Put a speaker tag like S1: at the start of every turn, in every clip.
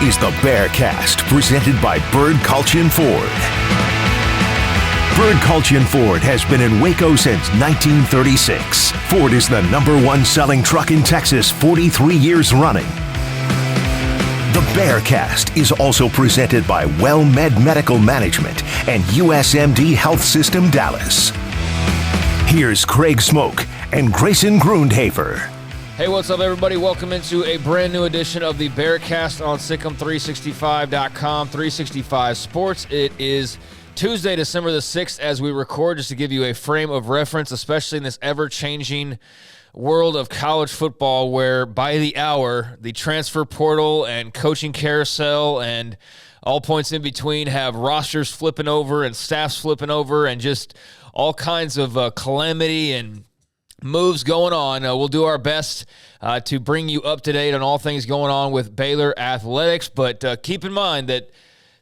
S1: is the Bearcast, presented by Bird Culture Ford. Bird Culture Ford has been in Waco since 1936. Ford is the #1 selling truck in Texas 43 years running. The Bearcast is also presented by WellMed Medical Management and USMD Health System Dallas. Here's Craig Smoke and Grayson Grundhafer.
S2: Hey, what's up, everybody? Welcome into a brand new edition of the Bearcast on Sic'Em365.com, 365 Sports. It is Tuesday, December the 6th, as we record, just to give you a frame of reference, especially in this ever-changing world of college football where by the hour, the transfer portal and coaching carousel and all points in between have rosters flipping over and staffs flipping over and just all kinds of calamity and moves going on. We'll do our best to bring you up to date on all things going on with Baylor athletics, but keep in mind that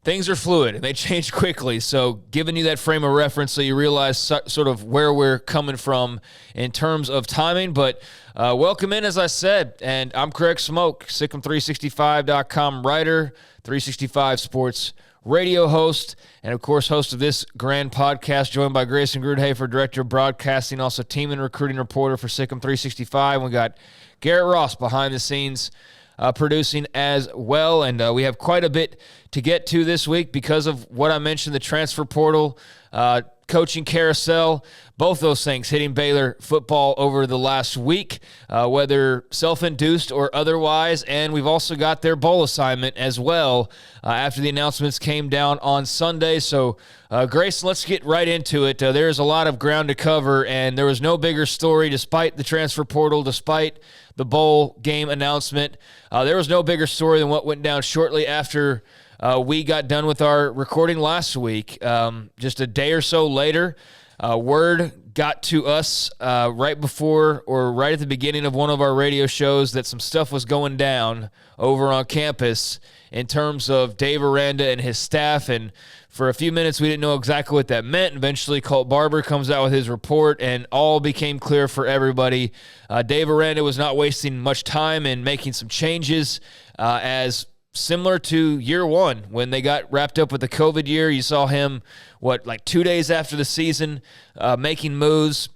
S2: things are fluid and they change quickly, so giving you that frame of reference so you realize sort of where we're coming from in terms of timing. But welcome in, as I said, and I'm Craig Smoke, Sic'Em365.com writer, 365 Sports radio host, and of course host of this grand podcast, joined by Grayson Grundhafer, director of broadcasting, also team and recruiting reporter for Sic'Em365. We got Garrett Ross behind the scenes producing as well, and we have quite a bit to get to this week because of what I mentioned, the transfer portal, coaching carousel, both those things hitting Baylor football over the last week, whether self-induced or otherwise, and we've also got their bowl assignment as well after the announcements came down on Sunday. So, Grayson, let's get right into it. There's a lot of ground to cover, and there was no bigger story despite the transfer portal, despite the bowl game announcement. There was no bigger story than what went down shortly after we got done with our recording last week. Just a day or so later, word got to us right before or right at the beginning of one of our radio shows that some stuff was going down over on campus in terms of Dave Aranda and his staff. And for a few minutes, we didn't know exactly what that meant. Eventually, Colt Barber comes out with his report, and all became clear for everybody. Dave Aranda was not wasting much time in making some changes, as similar to year one when they got wrapped up with the COVID year. You saw him, 2 days after the season, making moves,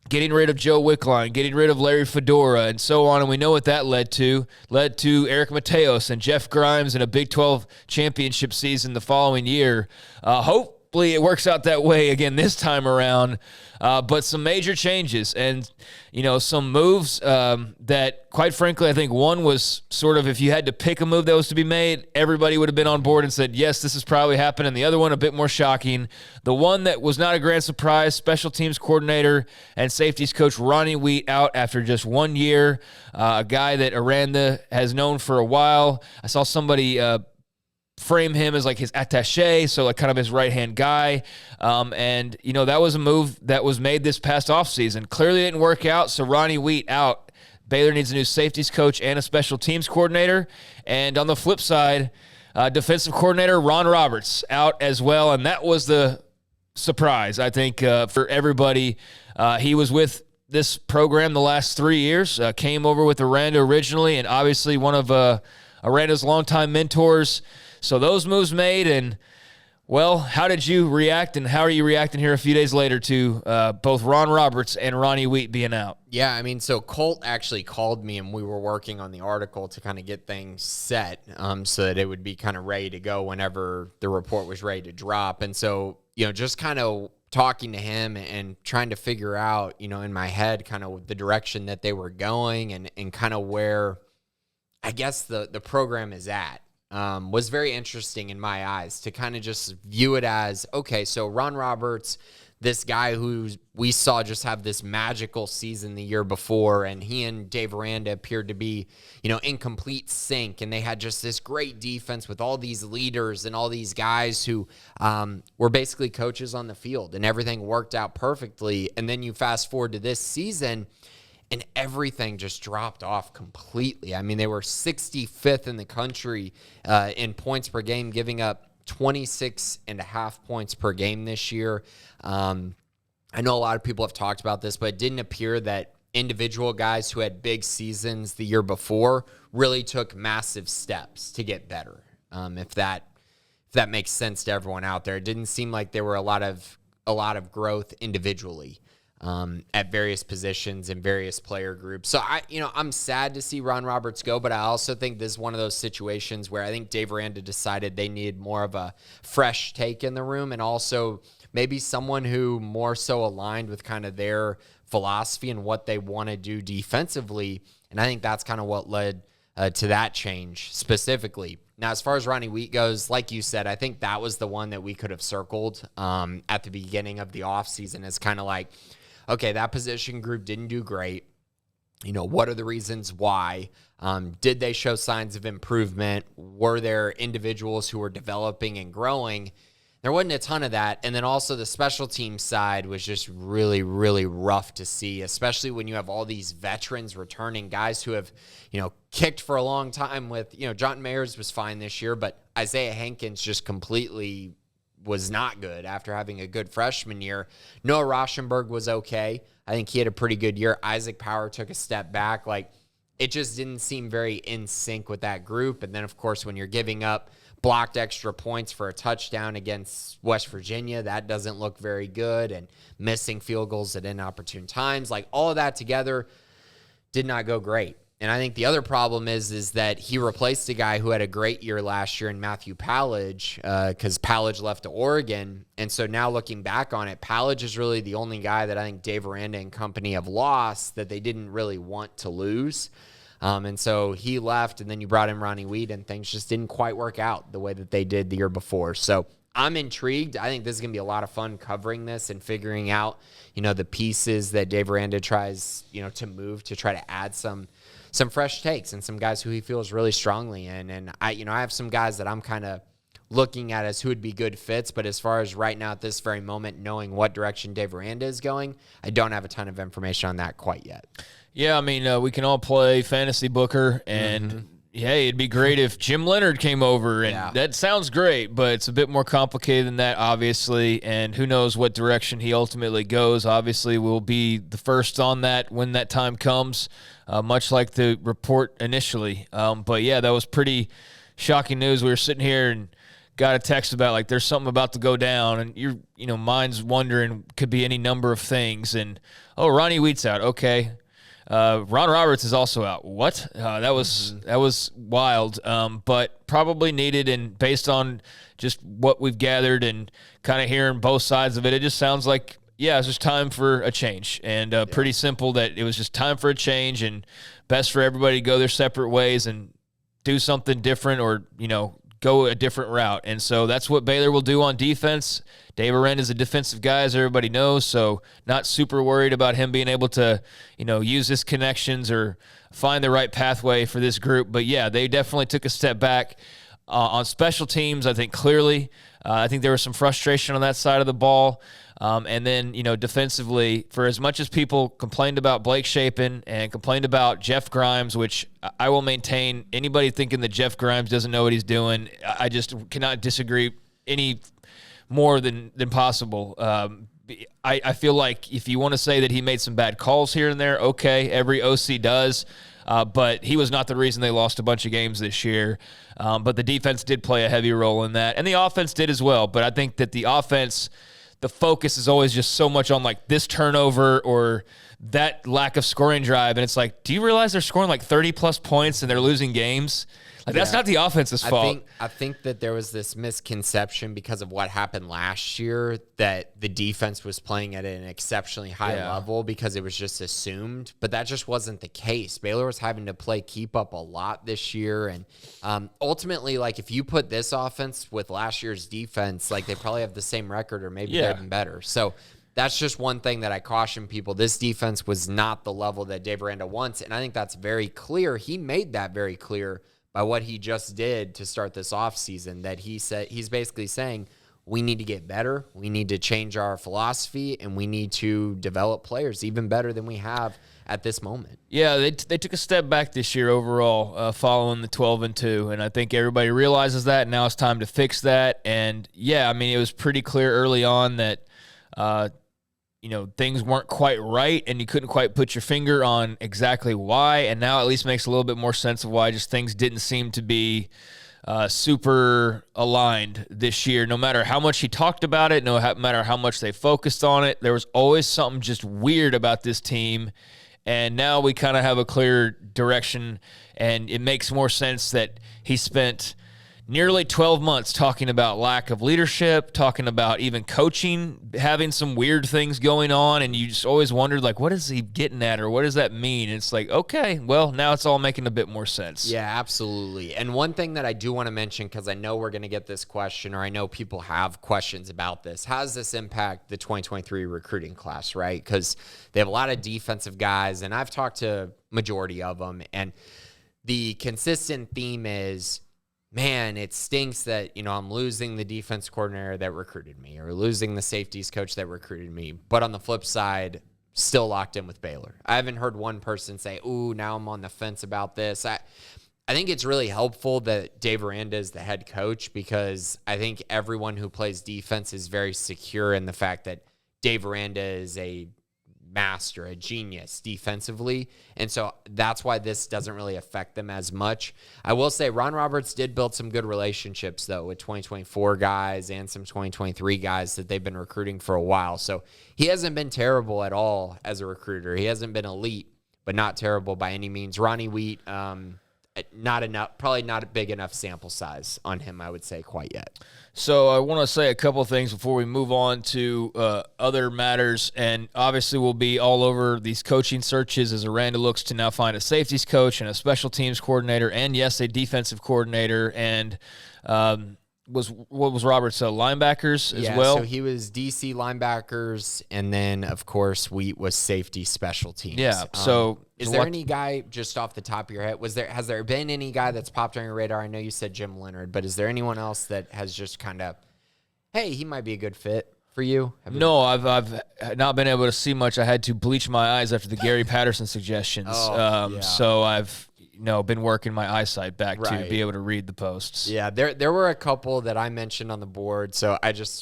S2: getting rid of Joe Wickline, getting rid of Larry Fedora, and so on. And we know what that led to. Led to Eric Mateos and Jeff Grimes in a Big 12 championship season the following year. Hopefully it works out that way again this time around. But some major changes and, some moves that, quite frankly, I think one was sort of, if you had to pick a move that was to be made, everybody would have been on board and said, yes, this is probably happening. The other one, a bit more shocking. The one that was not a grand surprise, special teams coordinator and safeties coach Ronnie Wheat out after just 1 year, a guy that Aranda has known for a while. I saw somebody frame him as his attaché, so kind of his right-hand guy. And, that was a move that was made this past offseason. Clearly didn't work out, so Ronnie Wheat out. Baylor needs a new safeties coach and a special teams coordinator. And on the flip side, defensive coordinator Ron Roberts out as well, and that was the surprise, I think, for everybody. He was with this program the last 3 years, came over with Aranda originally, and obviously one of Aranda's longtime mentors. So those moves made, and, well, how did you react, and how are you reacting here a few days later to both Ron Roberts and Ronnie Wheat being out?
S3: Yeah, so Colt actually called me, and we were working on the article to kind of get things set so that it would be kind of ready to go whenever the report was ready to drop. And so, just kind of talking to him and trying to figure out, in my head kind of the direction that they were going and kind of where, I guess, the program is at. Was very interesting in my eyes to kind of just view it as, okay, so Ron Roberts, this guy who we saw just have this magical season the year before, and he and Dave Aranda appeared to be, in complete sync, and they had just this great defense with all these leaders and all these guys who were basically coaches on the field, and everything worked out perfectly. And then you fast forward to this season, and everything just dropped off completely. They were 65th in the country in points per game, giving up 26.5 points per game this year. I know a lot of people have talked about this, but it didn't appear that individual guys who had big seasons the year before really took massive steps to get better. If that makes sense to everyone out there, it didn't seem like there were a lot of growth individually at various positions and various player groups. So I'm sad to see Ron Roberts go, but I also think this is one of those situations where I think Dave Aranda decided they needed more of a fresh take in the room, and also maybe someone who more so aligned with kind of their philosophy and what they want to do defensively. And I think that's kind of what led to that change specifically. Now, as far as Ronnie Wheat goes, like you said, I think that was the one that we could have circled at the beginning of the offseason as kind of like, okay, that position group didn't do great. What are the reasons why? Did they show signs of improvement? Were there individuals who were developing and growing? There wasn't a ton of that. And then also the special team side was just really, really rough to see, especially when you have all these veterans returning, guys who have, kicked for a long time with, John Mayers was fine this year, but Isaiah Hankins just completely was not good after having a good freshman year. Noah Rauschenberg was okay. I think he had a pretty good year. Isaac Power took a step back. It just didn't seem very in sync with that group. And then, of course, when you're giving up blocked extra points for a touchdown against West Virginia, that doesn't look very good, and missing field goals at inopportune times. All of that together did not go great. And I think the other problem is that he replaced a guy who had a great year last year in Matthew Pallage, because Pallage left to Oregon. And so now looking back on it, Pallage is really the only guy that I think Dave Aranda and company have lost that they didn't really want to lose. And so he left, and then you brought in Ronnie Wheat, and things just didn't quite work out the way that they did the year before. So I'm intrigued. I think this is going to be a lot of fun covering this and figuring out, the pieces that Dave Aranda tries, to move to try to add some fresh takes and some guys who he feels really strongly in. And I have some guys that I'm kind of looking at as who would be good fits, but as far as right now at this very moment, knowing what direction Dave Aranda is going, I don't have a ton of information on that quite yet.
S2: Yeah, we can all play fantasy booker, and hey, it'd be great if Jim Leonard came over, and that sounds great, but it's a bit more complicated than that, obviously, and who knows what direction he ultimately goes. Obviously, we'll be the first on that when that time comes, much like the report initially. But yeah, that was pretty shocking news. We were sitting here and got a text about there's something about to go down, and your mind's wondering, could be any number of things, and Ronnie Wheat's out, okay. Ron Roberts is also out. What? That was wild, but probably needed. And based on just what we've gathered and kind of hearing both sides of it, it just sounds like, it's just time for a change. And pretty simple that it was just time for a change, and best for everybody to go their separate ways and do something different, or, go a different route. And so that's what Baylor will do on defense. Dave Aranda is a defensive guy, as everybody knows, so not super worried about him being able to, use his connections or find the right pathway for this group. But, yeah, they definitely took a step back on special teams, I think, clearly. I think there was some frustration on that side of the ball. And then, defensively, for as much as people complained about Blake Shapen and complained about Jeff Grimes, which I will maintain, anybody thinking that Jeff Grimes doesn't know what he's doing, I just cannot disagree any more than possible. I feel like if you want to say that he made some bad calls here and there, okay, every OC does. But he was not the reason they lost a bunch of games this year. But the defense did play a heavy role in that, and the offense did as well. But I think that the offense, the focus is always just so much on this turnover or that lack of scoring drive. And it's do you realize they're scoring 30-plus points and they're losing games? That's not the offense's fault.
S3: I think that there was this misconception because of what happened last year that the defense was playing at an exceptionally high level because it was just assumed. But that just wasn't the case. Baylor was having to play keep up a lot this year. And ultimately, if you put this offense with last year's defense, they probably have the same record or maybe they're even better. So that's just one thing that I caution people. This defense was not the level that Dave Aranda wants. And I think that's very clear. He made that very clear by what he just did to start this offseason, that he's basically saying we need to get better, we need to change our philosophy, and we need to develop players even better than we have at this moment.
S2: Yeah, they took a step back this year overall, following the 12-2, and I think everybody realizes that, and now it's time to fix that. And, it was pretty clear early on that things weren't quite right and you couldn't quite put your finger on exactly why. And now at least makes a little bit more sense of why just things didn't seem to be super aligned this year. No matter how much he talked about it, no matter how much they focused on it, there was always something just weird about this team. And now we kind of have a clear direction, and it makes more sense that he spent nearly 12 months talking about lack of leadership, talking about even coaching, having some weird things going on, and you just always wondered, like, what is he getting at, or what does that mean? And it's like, okay, well, now it's all making a bit more sense.
S3: Yeah, absolutely. And one thing that I do want to mention, because I know we're going to get this question, or I know people have questions about this, how does this impact the 2023 recruiting class, right? Because they have a lot of defensive guys, and I've talked to majority of them, and the consistent theme is, man, it stinks that, I'm losing the defense coordinator that recruited me or losing the safeties coach that recruited me. But on the flip side, still locked in with Baylor. I haven't heard one person say, ooh, now I'm on the fence about this. I think it's really helpful that Dave Aranda is the head coach, because I think everyone who plays defense is very secure in the fact that Dave Aranda is a master, a genius defensively. And so that's why this doesn't really affect them as much. I will say Ron Roberts did build some good relationships, though, with 2024 guys and some 2023 guys that they've been recruiting for a while. So he hasn't been terrible at all as a recruiter. He hasn't been elite, but not terrible by any means. Ronnie Wheat, not enough, probably not a big enough sample size on him, I would say, quite yet.
S2: So I want to say a couple of things before we move on to other matters, and obviously we'll be all over these coaching searches as Aranda looks to now find a safeties coach and a special teams coordinator, and yes, a defensive coordinator, and what was Roberts, linebackers as well?
S3: So he was DC linebackers, and then, of course, Wheat was safety special teams.
S2: Yeah, so...
S3: Is there any guy, just off the top of your head, has there been any guy that's popped on your radar? I know you said Jim Leonard, but is there anyone else that has just kind of, hey, he might be a good fit for you?
S2: No, I've not been able to see much. I had to bleach my eyes after the Gary Patterson suggestions. So I've been working my eyesight back to be able to read the posts.
S3: Yeah, there were a couple that I mentioned on the board, so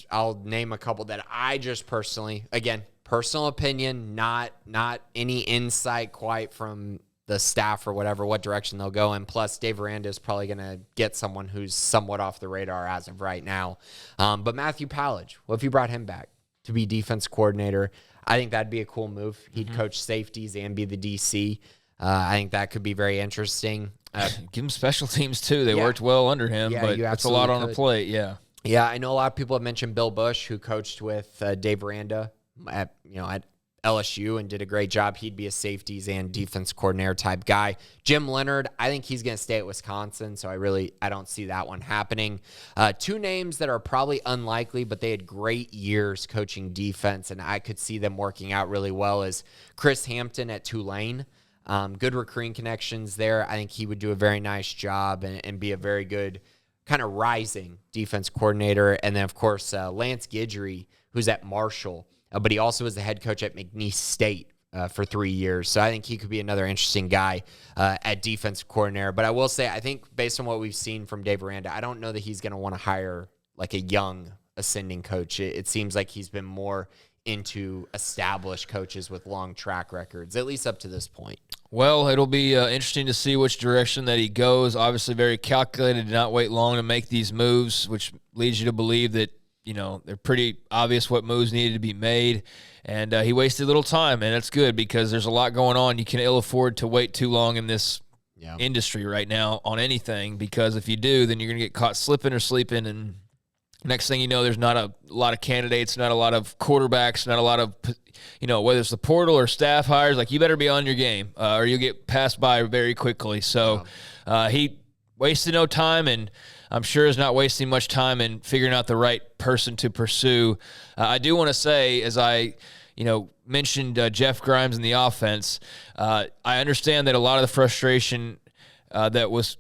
S3: I'll name a couple that I just personally, again, personal opinion, not any insight quite from the staff or whatever, what direction they'll go in. Plus, Dave Aranda is probably going to get someone who's somewhat off the radar as of right now. But Matthew Pallage, what if you brought him back to be defense coordinator? I think that'd be a cool move. He'd coach safeties and be the DC. I think that could be very interesting.
S2: Give him special teams, too. They worked well under him, but that's a lot on the plate, yeah.
S3: Yeah, I know a lot of people have mentioned Bill Bush, who coached with Dave Aranda at LSU and did a great job. He'd be a safeties and defense coordinator type guy. Jim Leonard, I think he's going to stay at Wisconsin, so I don't see that one happening. Two names that are probably unlikely, but they had great years coaching defense, and I could see them working out really well, is Chris Hampton at Tulane. Good recruiting connections there. I think he would do a very nice job and be a very good kind of rising defense coordinator. And then, of course, Lance Guidry, who's at Marshall, but he also was the head coach at McNeese State for 3 years. So I think he could be another interesting guy at defense coordinator. But I will say, I think based on what we've seen from Dave Aranda, I don't know that he's going to want to hire like a young ascending coach. It seems like he's been more into established coaches with long track records, at least up to this point.
S2: Well, it'll be interesting to see which direction that he goes. Obviously very calculated, did not wait long to make these moves, which leads you to believe that they're pretty obvious what moves needed to be made, and he wasted little time, and that's good because there's a lot going on. You can ill afford to wait too long in this industry right now on anything, because if you do, then you're going to get caught slipping or sleeping, and next thing you know, there's not a lot of candidates, not a lot of quarterbacks, not a lot of, whether it's the portal or staff hires, like you better be on your game or you'll get passed by very quickly. So he wasted no time, and I'm sure is not wasting much time in figuring out the right person to pursue. I do want to say, as I, mentioned Jeff Grimes in the offense, I understand that a lot of the frustration that was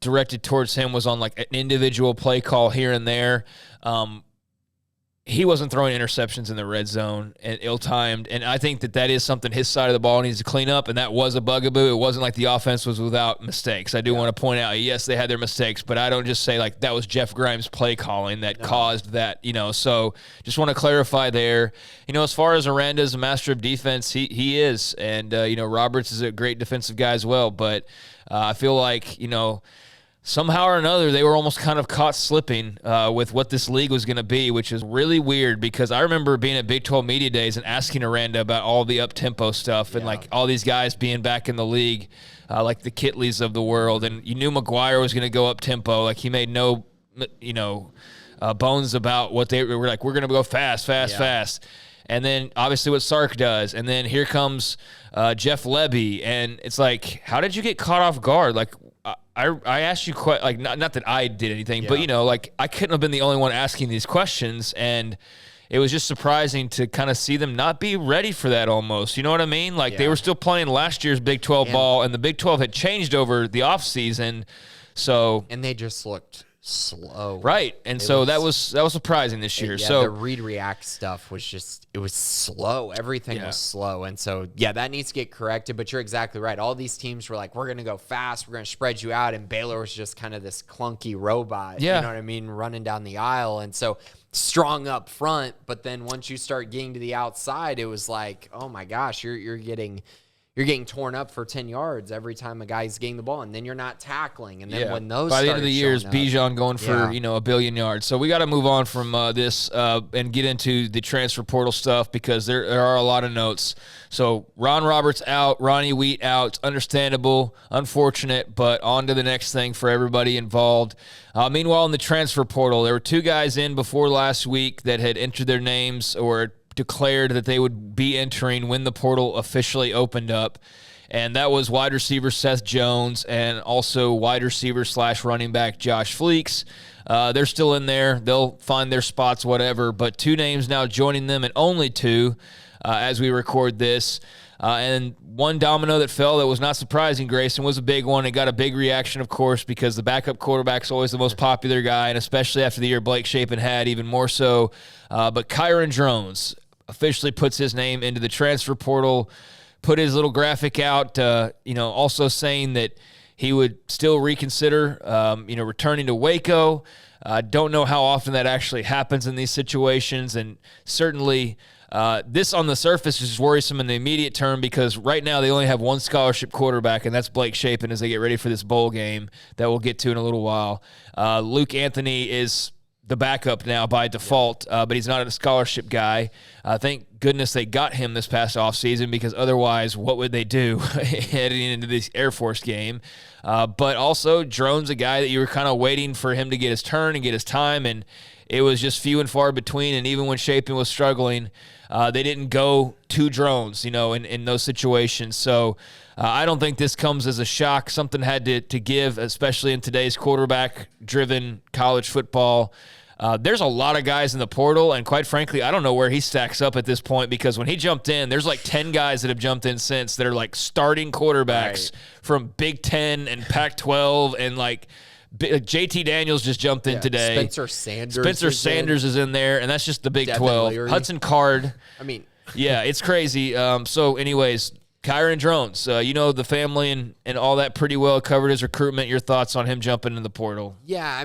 S2: directed towards him was on like an individual play call here and there. he wasn't throwing interceptions in the red zone and ill-timed, and I think that is something his side of the ball needs to clean up, and that was a bugaboo. It wasn't like the offense was without mistakes. I do want to point out, yes, they had their mistakes, but I don't just say like that was Jeff Grimes' play calling that caused that, so just want to clarify there. As far as Aranda is a master of defense, he is, and, Roberts is a great defensive guy as well, but I feel like, somehow or another, they were almost kind of caught slipping with what this league was going to be, which is really weird because I remember being at Big 12 Media Days and asking Aranda about all the up-tempo stuff and, like, all these guys being back in the league, like the Kitleys of the world. And you knew McGuire was going to go up-tempo. Like, he made no, bones about what they were like, we're going to go fast. And then, obviously, what Sark does. And then here comes Jeff Lebby. And it's like, how did you get caught off guard? Like, I asked you, not that I did anything, but, I couldn't have been the only one asking these questions, and it was just surprising to kind of see them not be ready for that almost. You know what I mean? Like, they were still playing last year's Big 12 ball, and the Big 12 had changed over the offseason, so...
S3: And they just looked slow.
S2: Right, and that was surprising this year. So
S3: the read-react stuff was just, it was slow. Everything was slow, and so, that needs to get corrected, but you're exactly right. All these teams were like, we're going to go fast, we're going to spread you out, and Baylor was just kind of this clunky robot, you know what I mean, running down the aisle, and so strong up front, but then once you start getting to the outside, it was like, oh my gosh, you're getting torn up for 10 yards every time a guy's getting the ball, and then you're not tackling. And then when those
S2: by the end of the year, is Bijan going for, 1 billion yards. So we got to move on from this and get into the transfer portal stuff because there are a lot of notes. So Ron Roberts out, Ronnie Wheat out. Understandable, unfortunate, but on to the next thing for everybody involved. Meanwhile, in the transfer portal, there were 2 guys in before last week that had entered their names or declared that they would be entering when the portal officially opened up, and that was wide receiver Seth Jones and also wide receiver / running back Josh Fleeks. They're still in there. They'll find their spots, whatever, but 2 names now joining them, and only 2 as we record this. And one domino that fell that was not surprising, Grayson, was a big one. It got a big reaction, of course, because the backup quarterback's always the most popular guy, and especially after the year Blake Shapen had, even more so. But Kyron Drones officially puts his name into the transfer portal, put his little graphic out, also saying that he would still reconsider, returning to Waco. Don't know how often that actually happens in these situations, and certainly this on the surface is worrisome in the immediate term because right now they only have 1 scholarship quarterback, and that's Blake Shapen as they get ready for this bowl game that we'll get to in a little while. Luke Anthony is the backup now by default, but he's not a scholarship guy. Thank goodness they got him this past offseason because otherwise what would they do heading into this Air Force game? But also Drone's a guy that you were kind of waiting for him to get his turn and get his time, and it was just few and far between, and even when Shapen was struggling, they didn't go to Drones, in those situations. So I don't think this comes as a shock. Something had to give, especially in today's quarterback-driven college football. There's a lot of guys in the portal, and quite frankly, I don't know where he stacks up at this point because when he jumped in, there's like 10 guys that have jumped in since that are like starting quarterbacks from Big Ten and Pac-12, and like JT Daniels just jumped in today.
S3: Spencer Sanders
S2: is in there, and that's just the Big 12. Leary. Hudson Card. It's crazy. So anyways, Kyron Drones, the family and all that pretty well covered his recruitment. Your thoughts on him jumping in the portal?
S3: Yeah,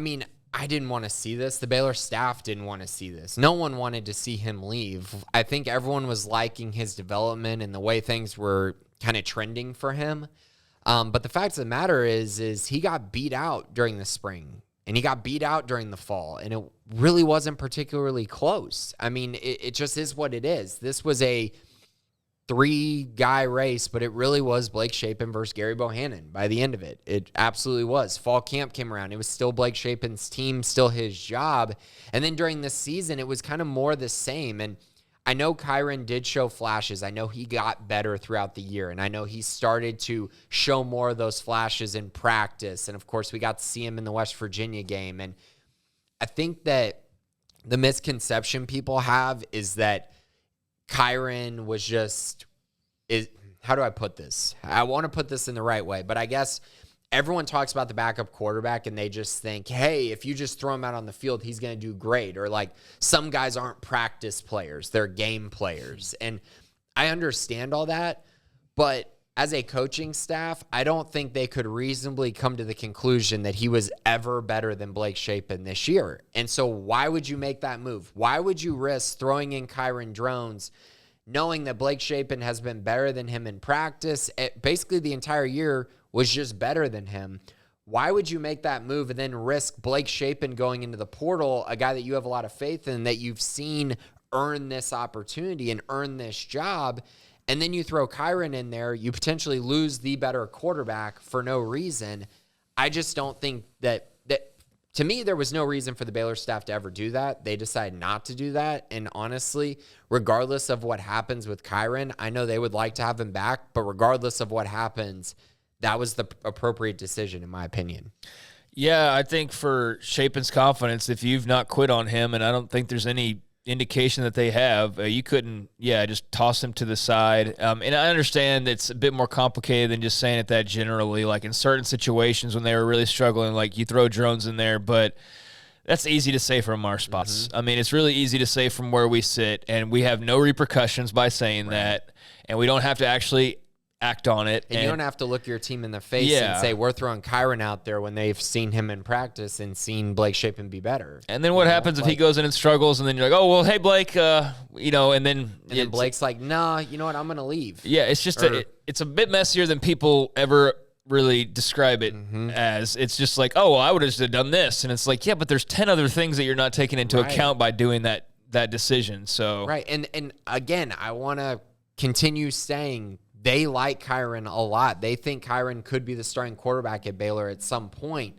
S3: I didn't want to see this. The Baylor staff didn't want to see this. No one wanted to see him leave. I think everyone was liking his development and the way things were kind of trending for him. But the fact of the matter is he got beat out during the spring and he got beat out during the fall, and it really wasn't particularly close. It just is what it is. This was a 3-guy race, but it really was Blake Shapen versus Gary Bohannon by the end of it. It absolutely was. Fall camp came around. It was still Blake Shapen's team, still his job. And then during this season, it was kind of more the same. And I know Kyron did show flashes. I know he got better throughout the year, and I know he started to show more of those flashes in practice. And, of course, we got to see him in the West Virginia game. And I think that the misconception people have is that Kyron was how do I put this? I want to put this in the right way, but I guess everyone talks about the backup quarterback and they just think, hey, if you just throw him out on the field, he's going to do great. Or like some guys aren't practice players, they're game players. And I understand all that, but as a coaching staff, I don't think they could reasonably come to the conclusion that he was ever better than Blake Shapen this year. And so why would you make that move? Why would you risk throwing in Kyron Drones knowing that Blake Shapen has been better than him in practice? Basically the entire year was just better than him. Why would you make that move and then risk Blake Shapen going into the portal, a guy that you have a lot of faith in, that you've seen earn this opportunity and earn this job, and then you throw Kyron in there, you potentially lose the better quarterback for no reason? I just don't think that to me, there was no reason for the Baylor staff to ever do that. They decided not to do that. And honestly, regardless of what happens with Kyron, I know they would like to have him back, but regardless of what happens, that was the appropriate decision, in my opinion.
S2: Yeah, I think for Shapen's confidence, if you've not quit on him, and I don't think there's any indication that they have, you couldn't, just toss him to the side. And I understand it's a bit more complicated than just saying it that generally. Like in certain situations when they were really struggling, like you throw Drones in there, but that's easy to say from our spots. I mean, it's really easy to say from where we sit, and we have no repercussions by saying that, and we don't have to actually act on it.
S3: And you don't have to look your team in the face and say, we're throwing Kyron out there when they've seen him in practice and seen Blake Shapen be better.
S2: And then what happens if he goes in and struggles, and then you're like, oh, well, hey, Blake, and then
S3: Blake's like, nah, you know what, I'm going to leave.
S2: Yeah, it's just it's a bit messier than people ever really describe it as. It's just like, oh, well, I would have just done this. And it's like, yeah, but there's 10 other things that you're not taking into account by doing that decision. So
S3: right. And again, I want to continue saying they like Kyron a lot. They think Kyron could be the starting quarterback at Baylor at some point.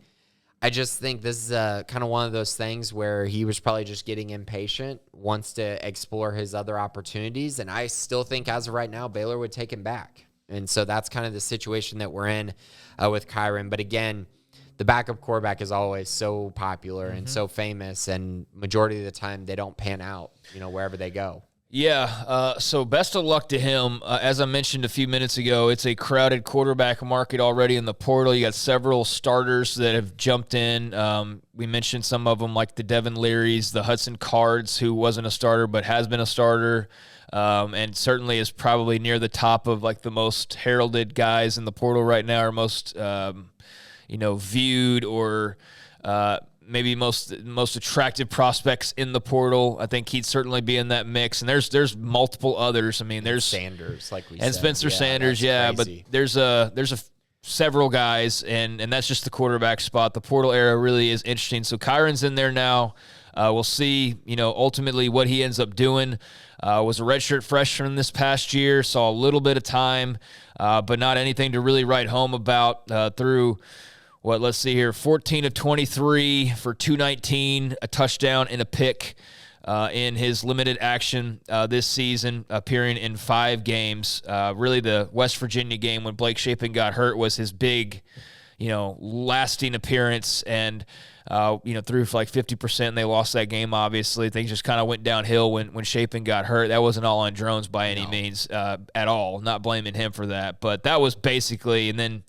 S3: I just think this is kind of one of those things where he was probably just getting impatient, wants to explore his other opportunities. And I still think as of right now, Baylor would take him back. And so that's kind of the situation that we're in with Kyron. But again, the backup quarterback is always so popular and so famous, and majority of the time they don't pan out, wherever they go.
S2: Yeah, so best of luck to him. As I mentioned a few minutes ago, it's a crowded quarterback market already in the portal. You got several starters that have jumped in. We mentioned some of them, like the Devin Learys, the Hudson Cards, who wasn't a starter but has been a starter, and certainly is probably near the top of like the most heralded guys in the portal right now, or most viewed, or maybe most attractive prospects in the portal. I think he'd certainly be in that mix. And there's multiple others. I mean, there's
S3: Sanders, like we
S2: said. And Spencer Sanders, but there's several guys, and that's just the quarterback spot. The portal era really is interesting. So Kyron's in there now. We'll see, ultimately what he ends up doing. Was a redshirt freshman this past year, saw a little bit of time, but not anything to really write home about through let's see here, 14 of 23 for 219, a touchdown and a pick in his limited action this season, appearing in 5 games. Really the West Virginia game when Blake Shapen got hurt was his big, lasting appearance, and, threw for like 50%, and they lost that game, obviously. Things just kind of went downhill when Shapen got hurt. That wasn't all on Drones by any means at all, not blaming him for that. But that was basically, and then,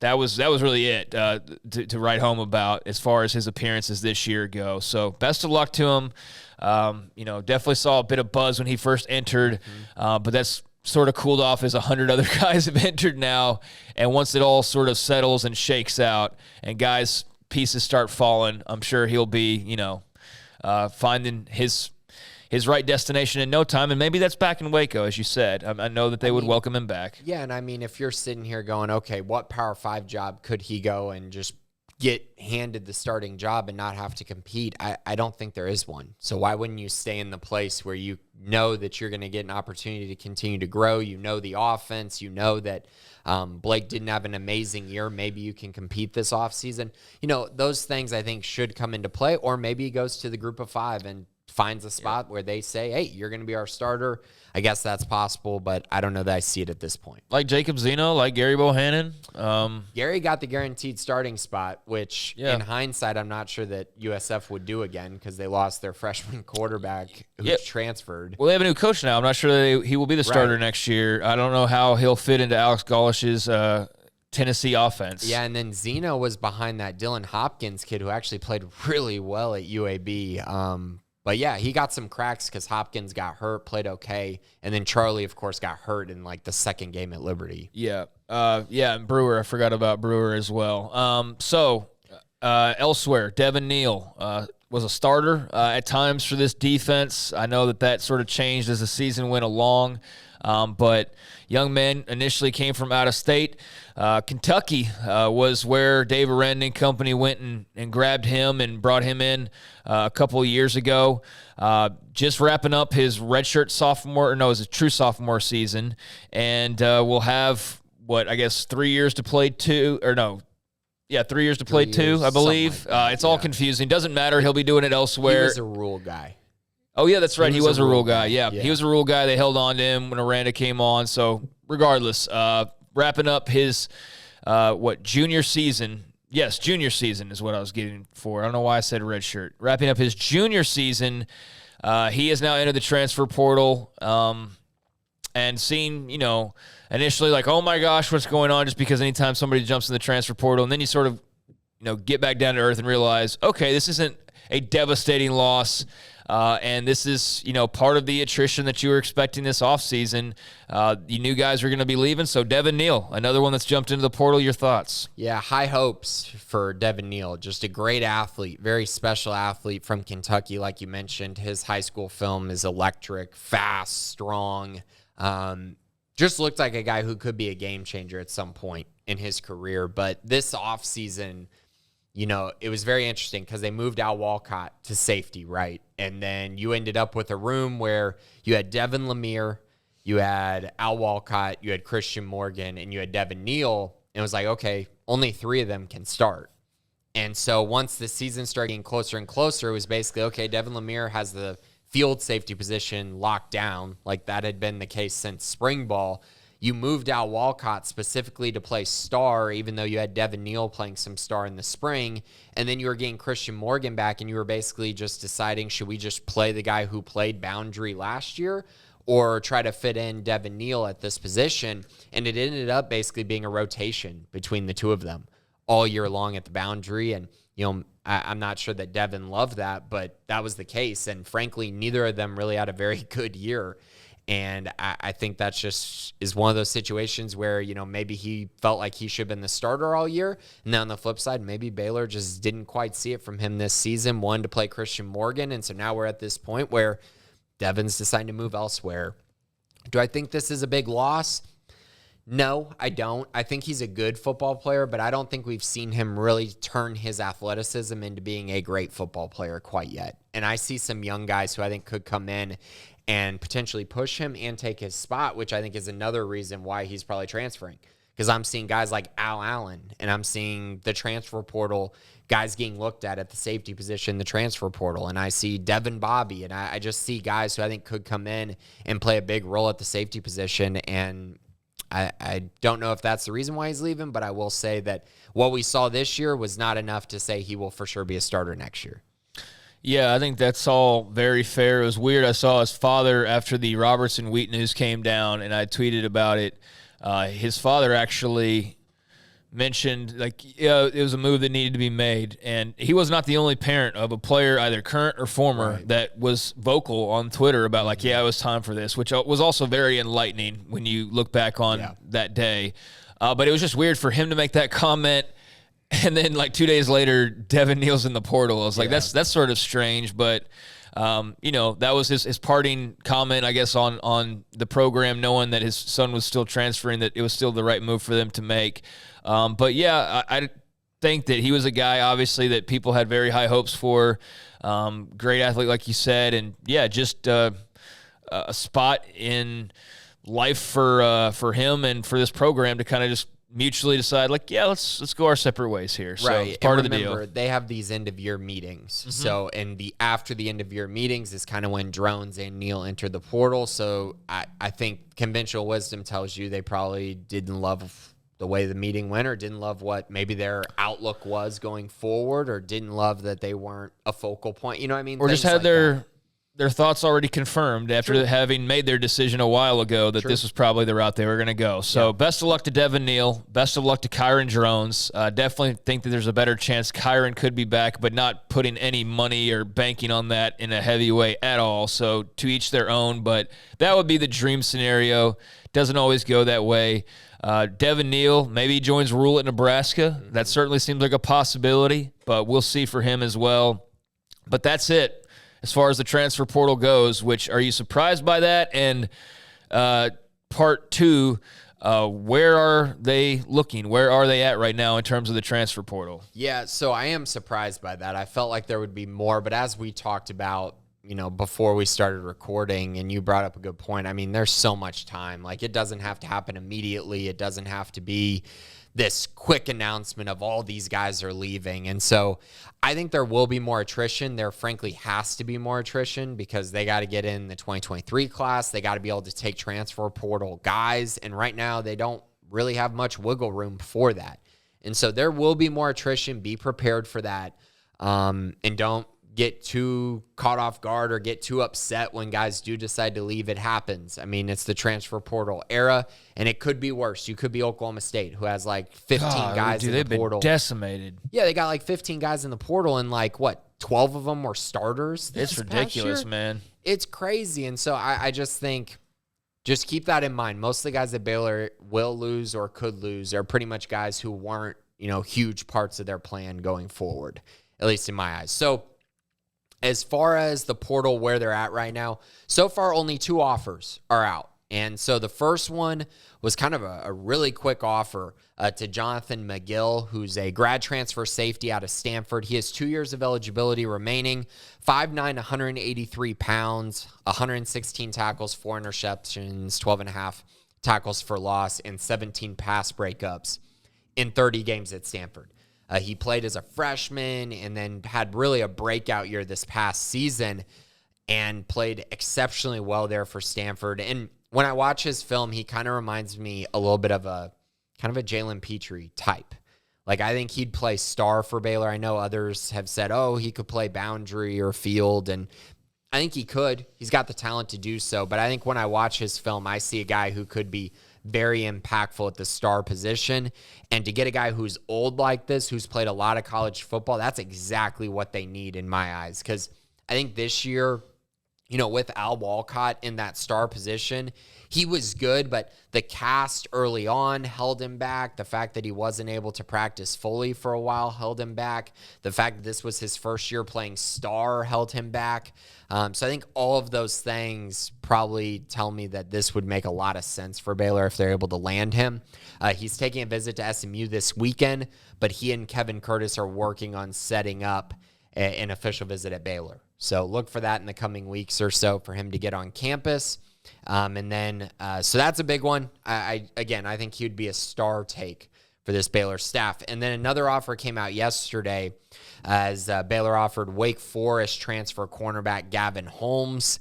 S2: that was really it to write home about as far as his appearances this year go. So best of luck to him. Definitely saw a bit of buzz when he first entered, but that's sort of cooled off as 100 other guys have entered now. And once it all sort of settles and shakes out and guys' pieces start falling, I'm sure he'll be, finding his right destination in no time, and maybe that's back in Waco, as you said. I know that they would welcome him back.
S3: Yeah, and I mean, if you're sitting here going, okay, what Power 5 job could he go and just get handed the starting job and not have to compete? I don't think there is one. So why wouldn't you stay in the place where you know that you're going to get an opportunity to continue to grow? You know the offense. You know that Blake didn't have an amazing year. Maybe you can compete this offseason. Those things I think should come into play, or maybe he goes to the group of 5 and finds a spot where they say, hey, you're going to be our starter. I guess that's possible, but I don't know that I see it at this point.
S2: Like Jacob Zeno, like Gary Bohannon.
S3: Gary got the guaranteed starting spot, which in hindsight, I'm not sure that USF would do again because they lost their freshman quarterback who transferred.
S2: Well, they have a new coach now. I'm not sure that he will be the starter next year. I don't know how he'll fit into Alex Gollish's Tennessee offense.
S3: Yeah, and then Zeno was behind that Dylan Hopkins kid who actually played really well at UAB. But yeah, he got some cracks because Hopkins got hurt, played okay, and then Charlie, of course, got hurt in like the second game at Liberty.
S2: Yeah, and Brewer. I forgot about Brewer as well. Elsewhere, Devin Neal was a starter at times for this defense. I know that sort of changed as the season went along, but young man initially came from out of state. Kentucky was where Dave Arend and company went and grabbed him and brought him in a couple of years ago. Just wrapping up his his true sophomore season, and will have 3 years to play 2, or no. Yeah, 3 years to play 2, I believe. Like it's all confusing. Doesn't matter. He'll be doing it elsewhere.
S3: He was a rule guy.
S2: Oh, yeah, that's right. He was a rule guy. Yeah, he was a rule guy. They held on to him when Aranda came on. So regardless, wrapping up his, junior season. Yes, junior season is what I was getting for. I don't know why I said red shirt. Wrapping up his junior season, he has now entered the transfer portal and seen, initially like, oh my gosh, what's going on? Just because anytime somebody jumps in the transfer portal, and then you sort of, get back down to earth and realize, okay, this isn't a devastating loss. And this is, part of the attrition that you were expecting this offseason. You knew guys were going to be leaving. So Devin Neal, another one that's jumped into the portal. Your thoughts?
S3: Yeah, high hopes for Devin Neal. Just a great athlete, very special athlete from Kentucky. Like you mentioned, his high school film is electric, fast, strong. Just looked like a guy who could be a game changer at some point in his career. But this offseason, it was very interesting because they moved Al Walcott to safety, right? And then you ended up with a room where you had Devin Lemire, you had Al Walcott, you had Christian Morgan, and you had Devin Neal. And it was like, okay, only 3 of them can start. And so once the season started getting closer and closer, it was basically, okay, Devin Lemire has the field safety position locked down, like that had been the case since spring ball. You moved Al Walcott specifically to play star, even though you had Devin Neal playing some star in the spring. And then you were getting Christian Morgan back, and you were basically just deciding, should we just play the guy who played boundary last year or try to fit in Devin Neal at this position? And it ended up basically being a rotation between the two of them all year long at the boundary. And, I'm not sure that Devin loved that, but that was the case. And frankly, neither of them really had a very good year. And I think that's just is one of those situations where, maybe he felt like he should have been the starter all year. And then on the flip side, maybe Baylor just didn't quite see it from him this season, wanted to play Christian Morgan. And so now we're at this point where Devin's deciding to move elsewhere. Do I think this is a big loss? No, I don't. I think he's a good football player, but I don't think we've seen him really turn his athleticism into being a great football player quite yet. And I see some young guys who I think could come in and potentially push him and take his spot, which I think is another reason why he's probably transferring. Because I'm seeing guys like Al Allen, and I'm seeing the transfer portal, guys getting looked at the safety position, the transfer portal, and I see Devin Bobby, and I just see guys who I think could come in and play a big role at the safety position. And I don't know if that's the reason why he's leaving, but I will say that what we saw this year was not enough to say he will for sure be a starter next year.
S2: Yeah, I think that's all very fair. It was weird. I saw his father after the Robertson Wheat news came down, and I tweeted about it. His father actually mentioned, it was a move that needed to be made. And he was not the only parent of a player, either current or former, right, that was vocal on Twitter about, it was time for this, which was also very enlightening when you look back on that day. But it was just weird for him to make that comment. And then 2 days later, Devin Neal's in the portal. I was like, that's sort of strange, but that was his parting comment, I guess, on the program, knowing that his son was still transferring, that it was still the right move for them to make. But yeah, I think that he was a guy, obviously, that people had very high hopes for. Great athlete, like you said, and just a spot in life for him and for this program to kind of just mutually decide, let's go our separate ways here. So
S3: right.
S2: It's part
S3: and
S2: of the
S3: remember,
S2: deal.
S3: They have these end of year meetings. Mm-hmm. So after the end of year meetings is kind of when Drones and Neal entered the portal. So I think conventional wisdom tells you they probably didn't love the way the meeting went, or didn't love what maybe their outlook was going forward, or didn't love that they weren't a focal point. You know what I mean?
S2: Or just had their their thoughts already confirmed after having made their decision a while ago that this was probably the route they were going to go. So best of luck to Devin Neal. Best of luck to Kyron Jones. Definitely think that there's a better chance Kyron could be back, but not putting any money or banking on that in a heavy way at all. So to each their own, but that would be the dream scenario. Doesn't always go that way. Devin Neal, maybe he joins Rule at Nebraska. That certainly seems like a possibility, but we'll see for him as well. But that's it. As far as the transfer portal goes, which are you surprised by that? And part two, where are they looking? Where are they at right now in terms of the transfer portal?
S3: Yeah, so I am surprised by that. I felt like there would be more, but as we talked about, before we started recording, and you brought up a good point, I mean, there's so much time. Like, it doesn't have to happen immediately. It doesn't have to be this quick announcement of all these guys are leaving. And so I think there will be more attrition. There frankly has to be more attrition because they got to get in the 2023 class. They got to be able to take transfer portal guys. And right now they don't really have much wiggle room for that. And so there will be more attrition. Be prepared for that. And don't get too caught off guard or get too upset when guys do decide to leave. It happens. I mean, it's the transfer portal era, and it could be worse. You could be Oklahoma State, who has like 15 guys in the portal.
S2: They've been decimated.
S3: Yeah, they got like 15 guys in the portal, and like, 12 of them were starters?
S2: It's ridiculous, man.
S3: It's crazy. And so I just think, just keep that in mind. Most of the guys that Baylor will lose or could lose are pretty much guys who weren't, huge parts of their plan going forward, at least in my eyes. So, as far as the portal, where they're at right now, so far only 2 offers are out. And so the first one was kind of a really quick offer to Jonathan McGill, who's a grad transfer safety out of Stanford. He has 2 years of eligibility remaining, 5'9", 183 pounds, 116 tackles, 4 interceptions, 12.5 tackles for loss, and 17 pass breakups in 30 games at Stanford. He played as a freshman and then had really a breakout year this past season and played exceptionally well there for Stanford. And when I watch his film, he kind of reminds me a little bit of a Jalen Petrie type. Like, I think he'd play star for Baylor. I know others have said, he could play boundary or field, and I think he could. He's got the talent to do so. But I think when I watch his film, I see a guy who could be very impactful at the star position. And to get a guy who's old like this, who's played a lot of college football, that's exactly what they need in my eyes. Because I think this year, with Al Walcott in that star position, he was good, but the cast early on held him back. The fact that he wasn't able to practice fully for a while held him back. The fact that this was his first year playing star held him back. So I think all of those things probably tell me that this would make a lot of sense for Baylor if they're able to land him. He's taking a visit to SMU this weekend, but he and Kevin Curtis are working on setting up an official visit at Baylor. So look for that in the coming weeks or so for him to get on campus. And then, so that's a big one. I think he would be a star take for this Baylor staff. And then another offer came out yesterday as Baylor offered Wake Forest transfer cornerback Gavin Holmes.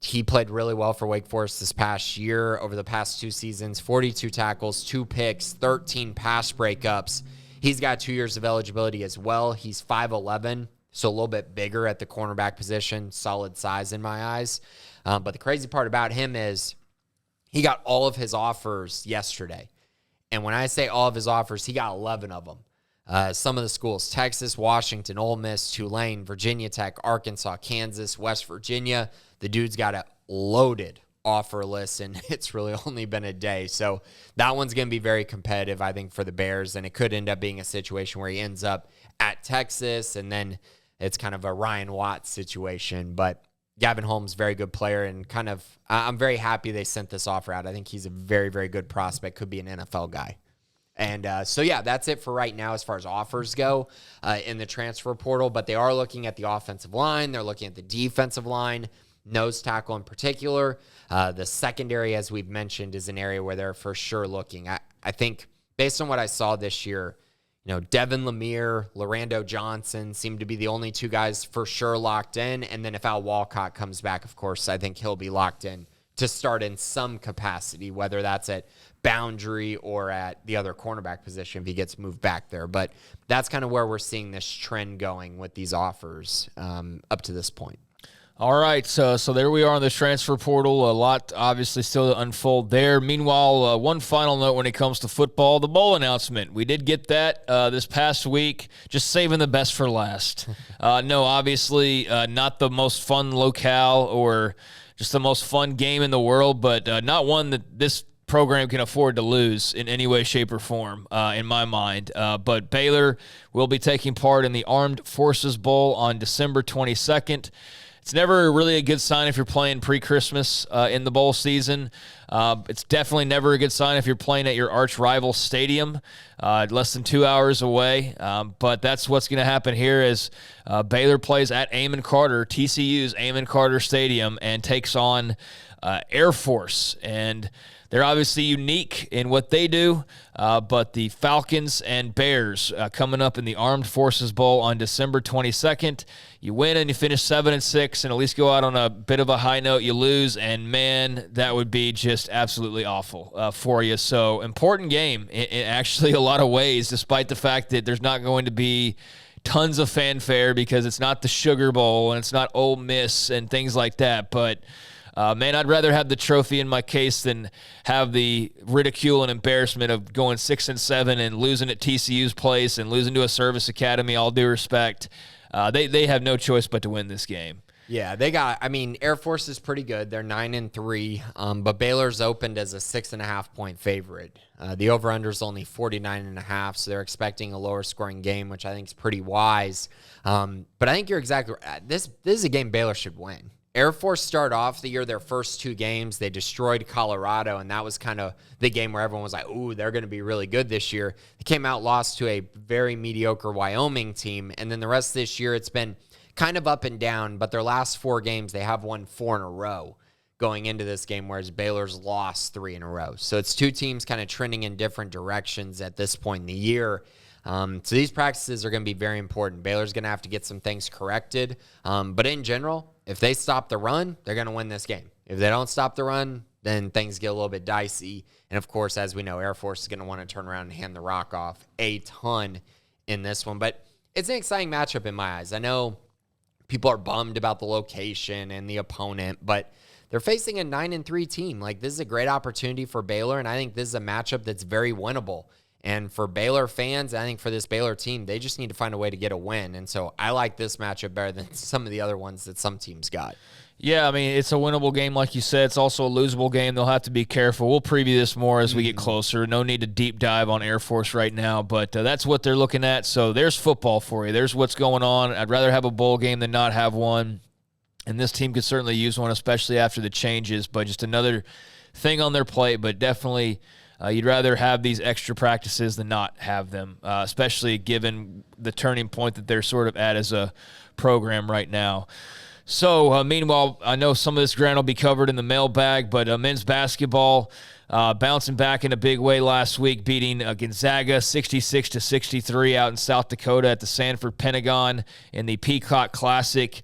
S3: He played really well for Wake Forest this past year. Over the past 2 seasons, 42 tackles, 2 picks, 13 pass breakups. He's got 2 years of eligibility as well. He's 5'11", so a little bit bigger at the cornerback position, solid size in my eyes. But the crazy part about him is he got all of his offers yesterday. And when I say all of his offers, he got 11 of them. Some of the schools, Texas, Washington, Ole Miss, Tulane, Virginia Tech, Arkansas, Kansas, West Virginia. The dude's got a loaded offer list, and it's really only been a day. So that one's going to be very competitive, I think, for the Bears, and it could end up being a situation where he ends up at Texas, and then it's kind of a Ryan Watts situation. But Gavin Holmes, very good player, and I'm very happy they sent this offer out. I think he's a very, very good prospect, could be an NFL guy. And so, yeah, that's it for right now as far as offers go in the transfer portal. But they are looking at the offensive line. They're looking at the defensive line, nose tackle in particular. The secondary, as we've mentioned, is an area where they're for sure looking. I think based on what I saw this year, Devin Lemire, Lorando Johnson seem to be the only 2 guys for sure locked in. And then if Al Walcott comes back, of course, I think he'll be locked in to start in some capacity, whether that's at boundary or at the other cornerback position if he gets moved back there. But that's kind of where we're seeing this trend going with these offers up to this point.
S2: All right, so there we are on the transfer portal. A lot obviously still to unfold there. Meanwhile, one final note when it comes to football, the bowl announcement. We did get that this past week, just saving the best for last. No, obviously not the most fun locale or just the most fun game in the world, but not one that this program can afford to lose in any way, shape, or form, in my mind. But Baylor will be taking part in the Armed Forces Bowl on December 22nd. It's never really a good sign if you're playing pre-Christmas in the bowl season. It's definitely never a good sign if you're playing at your arch rival stadium, less than 2 hours away. But that's what's going to happen here as Baylor plays at Amon Carter, TCU's Amon Carter Stadium, and takes on Air Force. And they're obviously unique in what they do, but the Falcons and Bears coming up in the Armed Forces Bowl on December 22nd. You win and you finish 7-6 and at least go out on a bit of a high note. You lose, and man, that would be just absolutely awful for you. So important game in actually a lot of ways, despite the fact that there's not going to be tons of fanfare because it's not the Sugar Bowl and it's not Ole Miss and things like that. But man, I'd rather have the trophy in my case than have the ridicule and embarrassment of going 6-7 and losing at TCU's place and losing to a service academy. All due respect, they have no choice but to win this game.
S3: Yeah, Air Force is pretty good. They're 9-3, but Baylor's opened as a 6.5-point favorite. The over-under is only 49.5, so they're expecting a lower scoring game, which I think is pretty wise. But I think you're exactly right. This is a game Baylor should win. Air Force started off the year, their first 2 games, they destroyed Colorado, and that was kind of the game where everyone was like, ooh, they're going to be really good this year. They came out, lost to a very mediocre Wyoming team, and then the rest of this year it's been kind of up and down, but their last 4 games, they have won 4 in a row going into this game, whereas Baylor's lost 3 in a row. So it's 2 teams kind of trending in different directions at this point in the year. So these practices are going to be very important. Baylor's going to have to get some things corrected. But in general, if they stop the run, they're going to win this game. If they don't stop the run, then things get a little bit dicey. And, of course, as we know, Air Force is going to want to turn around and hand the rock off a ton in this one. But it's an exciting matchup in my eyes. I know people are bummed about the location and the opponent, but they're facing a 9-3 team. Like, this is a great opportunity for Baylor, and I think this is a matchup that's very winnable. And for Baylor fans, I think for this Baylor team, they just need to find a way to get a win. And so I like this matchup better than some of the other ones that some teams got.
S2: Yeah, I mean, it's a winnable game, like you said. It's also a losable game. They'll have to be careful. We'll preview this more as we get closer. No need to deep dive on Air Force right now, but that's what they're looking at. So there's football for you. There's what's going on. I'd rather have a bowl game than not have one. And this team could certainly use one, especially after the changes. But just another thing on their plate, but definitely you'd rather have these extra practices than not have them, especially given the turning point that they're sort of at as a program right now. So, meanwhile, I know some of this ground will be covered in the mailbag, but men's basketball bouncing back in a big way last week, beating Gonzaga 66-63 out in South Dakota at the Sanford Pentagon in the Peacock Classic.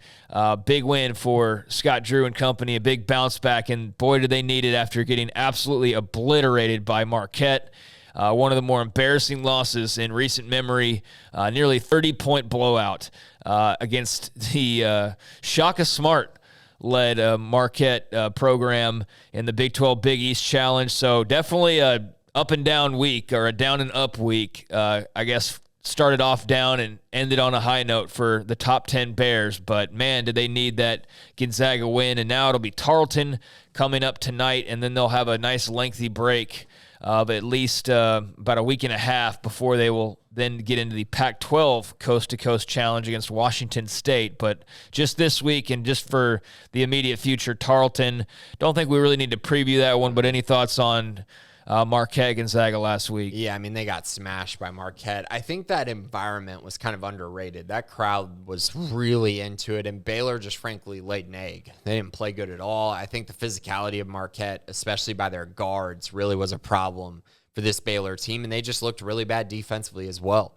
S2: Big win for Scott Drew and company, a big bounce back, and boy, did they need it after getting absolutely obliterated by Marquette. One of the more embarrassing losses in recent memory, nearly 30-point blowout against the Shaka Smart-led Marquette program in the Big 12 Big East Challenge. So definitely a up and down week, or a down and up week. I guess started off down and ended on a high note for the top 10 Bears. But, man, did they need that Gonzaga win. And now it'll be Tarleton coming up tonight, and then they'll have a nice lengthy break of at least about a week and a half before they will then get into the Pac-12 coast-to-coast challenge against Washington State. But just this week and just for the immediate future, Tarleton, don't think we really need to preview that one, but any thoughts on Marquette Gonzaga last week?
S3: Yeah, I mean, they got smashed by Marquette. I think that environment was kind of underrated. That crowd was really into it, and Baylor just frankly laid an egg. They didn't play good at all. I think the physicality of Marquette, especially by their guards, really was a problem for this Baylor team, and they just looked really bad defensively as well.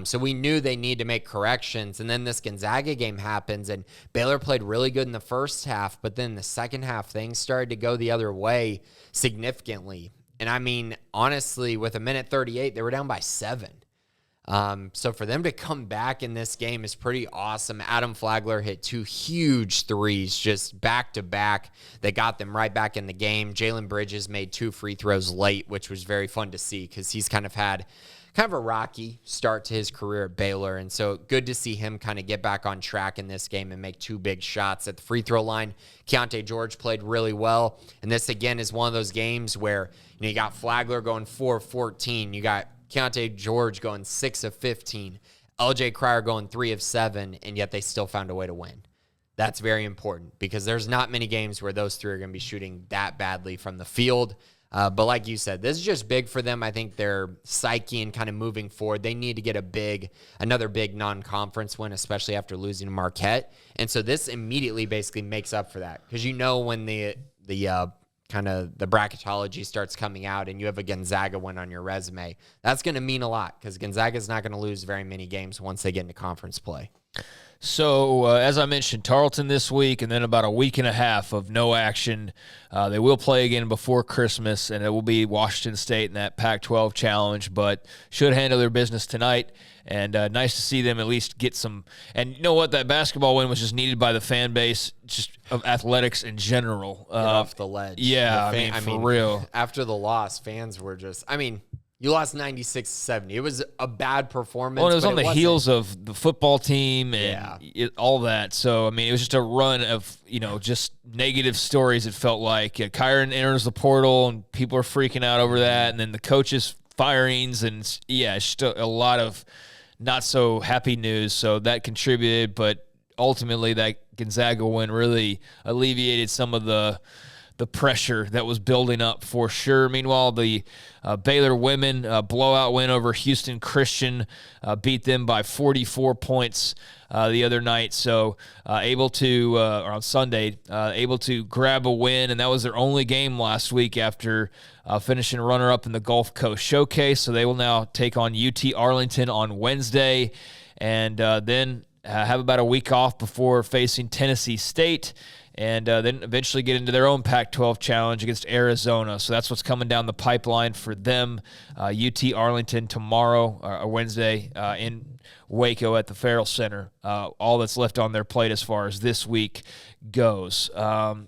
S3: So we knew they need to make corrections, and then this Gonzaga game happens, and Baylor played really good in the first half, but then the second half, things started to go the other way significantly. And I mean, honestly, with a minute 38, they were down by 7. So for them to come back in this game is pretty awesome. Adam Flagler hit 2 huge threes just back to back that got them right back in the game. Jalen Bridges made 2 free throws late, which was very fun to see because he's kind of had a rocky start to his career at Baylor. And so good to see him kind of get back on track in this game and make 2 big shots at the free throw line. Keontae George played really well. And this, again, is one of those games where you got Flagler going 4 of 14. You got Keontae George going 6 of 15. LJ Cryer going 3 of 7, and yet they still found a way to win. That's very important because there's not many games where those 3 are going to be shooting that badly from the field. But like you said, this is just big for them. I think their psyche and kind of moving forward, they need to get another big non-conference win, especially after losing to Marquette. And so this immediately basically makes up for that because when the kind of the bracketology starts coming out and you have a Gonzaga win on your resume, that's going to mean a lot because Gonzaga's not going to lose very many games once they get into conference play.
S2: So, as I mentioned, Tarleton this week and then about a week and a half of no action. They will play again before Christmas, and it will be Washington State in that Pac-12 challenge, but should handle their business tonight. And nice to see them at least get some. And you know what? That basketball win was just needed by the fan base, just of athletics in general.
S3: Get off the ledge.
S2: Yeah, for real.
S3: After the loss, fans were just, you lost 96-70. It was a bad performance.
S2: Well, it was on the heels of the football team and all that. So, it was just a run of, just negative stories, it felt like. Kyron enters the portal, and people are freaking out over that. And then the coaches' firings, and, it's just a lot of not so happy news. So that contributed, but ultimately that Gonzaga win really alleviated some of the pressure that was building up for sure. Meanwhile, the Baylor women blowout win over Houston Christian, beat them by 44 points the other night. So or on Sunday, able to grab a win, and that was their only game last week after finishing runner-up in the Gulf Coast Showcase. So they will now take on UT Arlington on Wednesday, and then have about a week off before facing Tennessee State. And then eventually get into their own Pac-12 challenge against Arizona. So that's what's coming down the pipeline for them. UT Arlington tomorrow, or Wednesday, in Waco at the Farrell Center. All that's left on their plate as far as this week goes.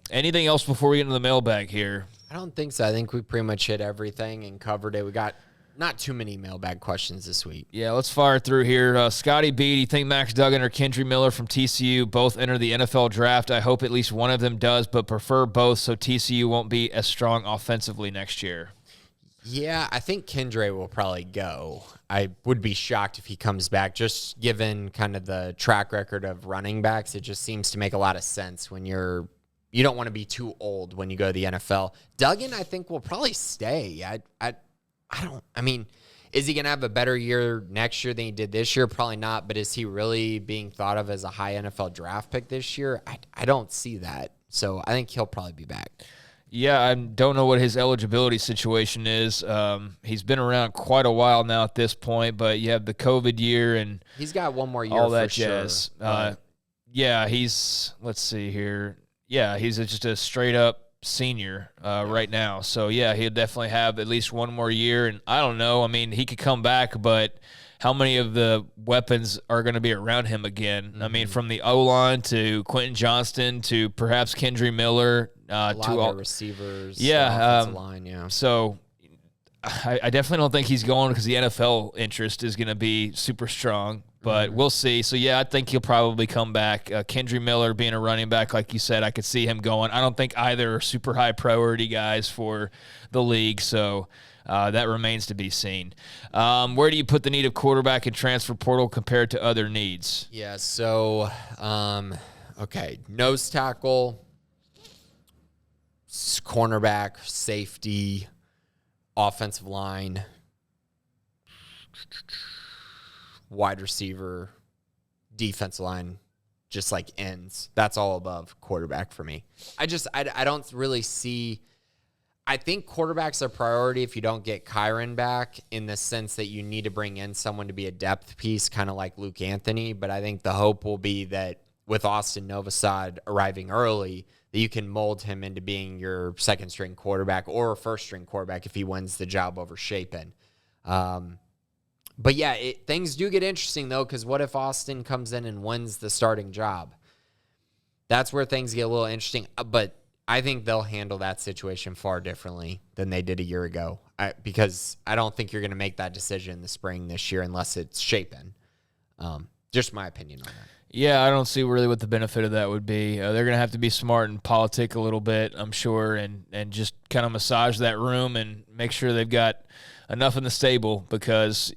S2: Anything else before we get into the mailbag here?
S3: I don't think so. I think we pretty much hit everything and covered it. We got not too many mailbag questions this week.
S2: Yeah, let's fire through here. Scotty B, do you think Max Duggan or Kendry Miller from TCU both enter the NFL draft? I hope at least one of them does, but prefer both so TCU won't be as strong offensively next year.
S3: Yeah, I think Kendry will probably go. I would be shocked if he comes back, just given kind of the track record of running backs. It just seems to make a lot of sense when you don't want to be too old when you go to the NFL. Duggan, I think, will probably stay. Is he going to have a better year next year than he did this year? Probably not, but is he really being thought of as a high NFL draft pick this year? I don't see that. So I think he'll probably be back.
S2: Yeah, I don't know what his eligibility situation is. He's been around quite a while now at this point, but you have the COVID year and
S3: he's got one more year
S2: all that
S3: for
S2: jazz.
S3: Sure.
S2: Let's see here. Yeah, he's just a straight up senior right now. So, yeah, he'll definitely have at least one more year. And I don't know. He could come back, but how many of the weapons are going to be around him again?
S3: Mm-hmm.
S2: From the O-line to Quentin Johnston to perhaps Kendry Miller.
S3: A lot of receivers.
S2: Yeah.
S3: Line, yeah.
S2: So I definitely don't think he's going because the NFL interest is going to be super strong. But we'll see. So, yeah, I think he'll probably come back. Kendry Miller being a running back, like you said, I could see him going. I don't think either are super high priority guys for the league. So that remains to be seen. Where do you put the need of quarterback and transfer portal compared to other needs?
S3: Yeah, so, okay, nose tackle, cornerback, safety, offensive line, wide receiver, defensive line, just like ends. That's all above quarterback for me. I don't really see. I think quarterback's a priority if you don't get Kyron back, in the sense that you need to bring in someone to be a depth piece, kind of like Luke Anthony. But I think the hope will be that with Austin Novosad arriving early, that you can mold him into being your second string quarterback or a first string quarterback if he wins the job over Shapen. But yeah, things do get interesting though, because what if Austin comes in and wins the starting job? That's where things get a little interesting. But I think they'll handle that situation far differently than they did a year ago, because I don't think you're going to make that decision in the spring this year unless it's Shapen. Just my opinion on that.
S2: Yeah, I don't see really what the benefit of that would be. They're going to have to be smart and politic a little bit, I'm sure, and just kind of massage that room and make sure they've got enough in the stable, because